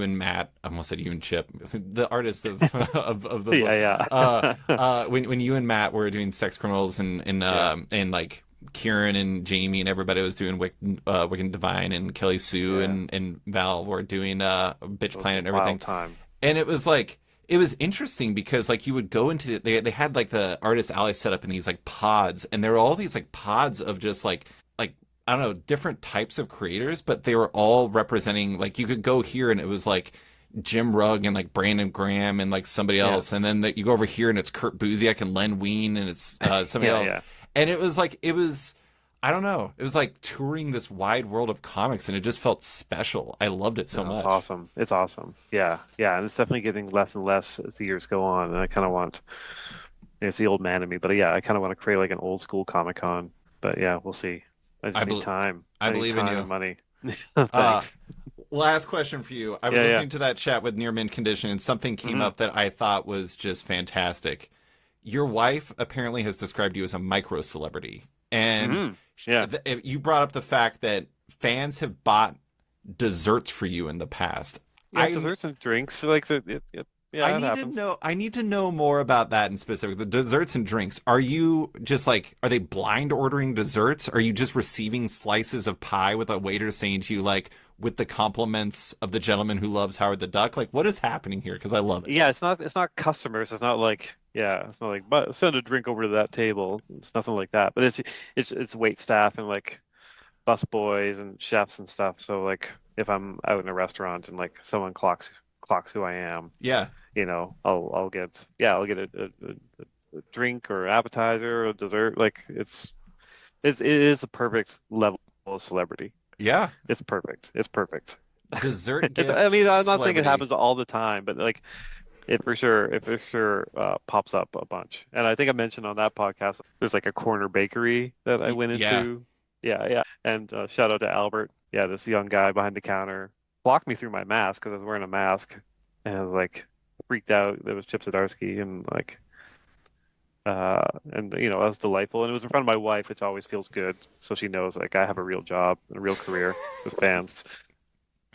and Matt, I almost said you and Chip, the artist of of the book, Yeah, yeah. when you and Matt were doing Sex Criminals Yeah. and like Kieran and Jamie and everybody was doing Wicked Divine and Kelly Sue Yeah. and Val were doing Bitch It was a Planet and everything, wild time. and it was like it was interesting because like you would go into they had like the artist alley set up in these like pods, and there were all these like pods of just like I don't know, different types of creators, but they were all representing like you could go here and it was like Jim Rugg and like Brandon Graham and like somebody Yeah. else, and then you go over here and it's Kurt Busiek and Len Wein and it's somebody Yeah, else, yeah. and it was like it was I don't know, it was like touring this wide world of comics, and it just felt special. I loved it so No, it's much. awesome. It's awesome. Yeah. Yeah. And it's definitely getting less and less as the years go on. And I kind of want, it's the old man in me, but yeah, I kind of want to create like an old school Comic Con. But yeah, we'll see. I I just need bel time. I I need believe in time you. and money. Uh, Thanks. Last question for you. I was Yeah, yeah. listening to that chat with Near Mint Condition, and something came Hmm. up that I thought was just fantastic. Your wife apparently has described you as a micro celebrity, and Hmm. Yeah. you brought up the fact that fans have bought desserts for you in the past. Yeah, I desserts and drinks. Like yeah, it happens. I need to know more about that in specific. The desserts and drinks. Are you just like are they blind ordering desserts? Are you just receiving slices of pie with a waiter saying to you like with the compliments of the gentleman who loves Howard the Duck? Like what is happening here? Because I love it. Yeah, it's not customers. It's not like yeah, it's not like but send a drink over to that table. It's nothing like that. But it's wait staff and like bus boys and chefs and stuff. So like if I'm out in a restaurant and like someone clocks who I am, Yeah. I'll get a drink or appetizer or dessert. Like it is a perfect level of celebrity. Yeah. It's perfect. It's perfect. Dessert I gift mean, I'm not saying it celebrity. happens all the time, but like it for sure pops up a bunch. And I think I mentioned on that podcast, there's like a corner bakery that I went Yeah. into. Yeah, yeah. And shout out to Albert. Yeah, this young guy behind the counter blocked me through my mask because I was wearing a mask, and I was like freaked out. There was Chip Zdarsky, and like that was delightful. And it was in front of my wife, which always feels good. So she knows like I have a real job and a real career with fans.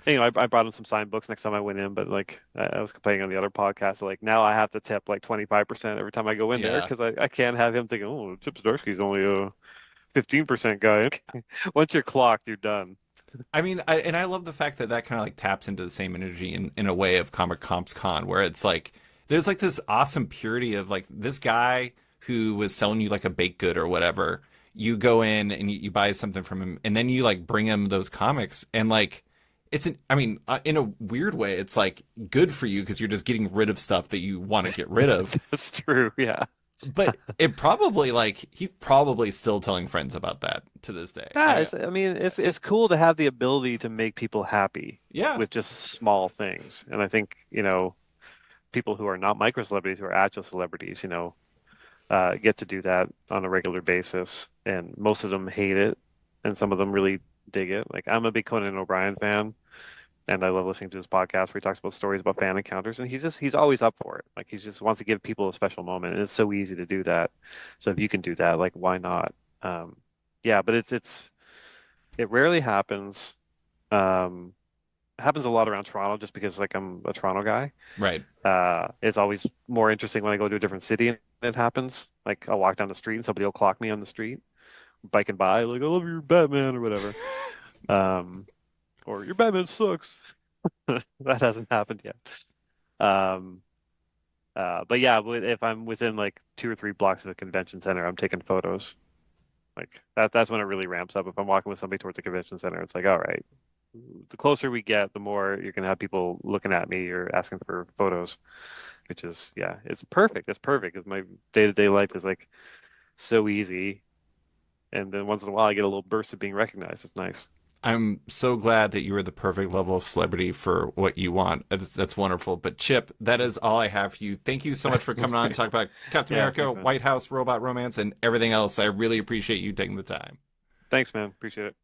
And, I brought him some signed books next time I went in, but like I was complaining on the other podcast, like now I have to tip like 25% every time I go in there Yeah. because I can't have him thinking, oh, Chip Zdarsky's only a 15% guy. Once you're clocked, you're done. I mean, I love the fact that that kind of like taps into the same energy in a way of Comic Comps Con, where it's like there's like this awesome purity of like this guy who was selling you like a baked good or whatever. You go in and you buy something from him, and then you like bring him those comics, and like I mean, in a weird way, it's like good for you because you're just getting rid of stuff that you want to get rid of. That's true. Yeah. But it probably like he's probably still telling friends about that to this day. Yeah, I mean, it's cool to have the ability to make people happy Yeah, with just small things. And I think, people who are not micro celebrities, who are actual celebrities, get to do that on a regular basis. And most of them hate it, and some of them really dig it. Like I'm a big Conan O'Brien fan, and I love listening to his podcast where he talks about stories about fan encounters, and he's always up for it. Like he just wants to give people a special moment, and it's so easy to do that. So if you can do that, like why not? Yeah, but it rarely happens. Um, it happens a lot around Toronto just because like I'm a Toronto guy. right. It's always more interesting when I go to a different city and it happens. Like I'll walk down the street and somebody will clock me on the street, biking by, like I love your Batman or whatever. Um, or your Batman sucks. That hasn't happened yet. Um, but yeah, if I'm within like 2 or 3 blocks of a convention center, I'm taking photos. Like that's when it really ramps up. If I'm walking with somebody towards the convention center, it's like, all right, the closer we get, the more you're gonna have people looking at me or asking for photos, which is yeah, it's perfect. It's perfect. 'Cause my day-to-day life is like so easy, and then once in a while I get a little burst of being recognized. It's nice. I'm so glad that you were the perfect level of celebrity for what you want. That's wonderful. But Chip, that is all I have for you. Thank you so much for coming on and talk about Captain Yeah, America, thanks, man. White House, robot romance, and everything else. I really appreciate you taking the time. Thanks, man. Appreciate it.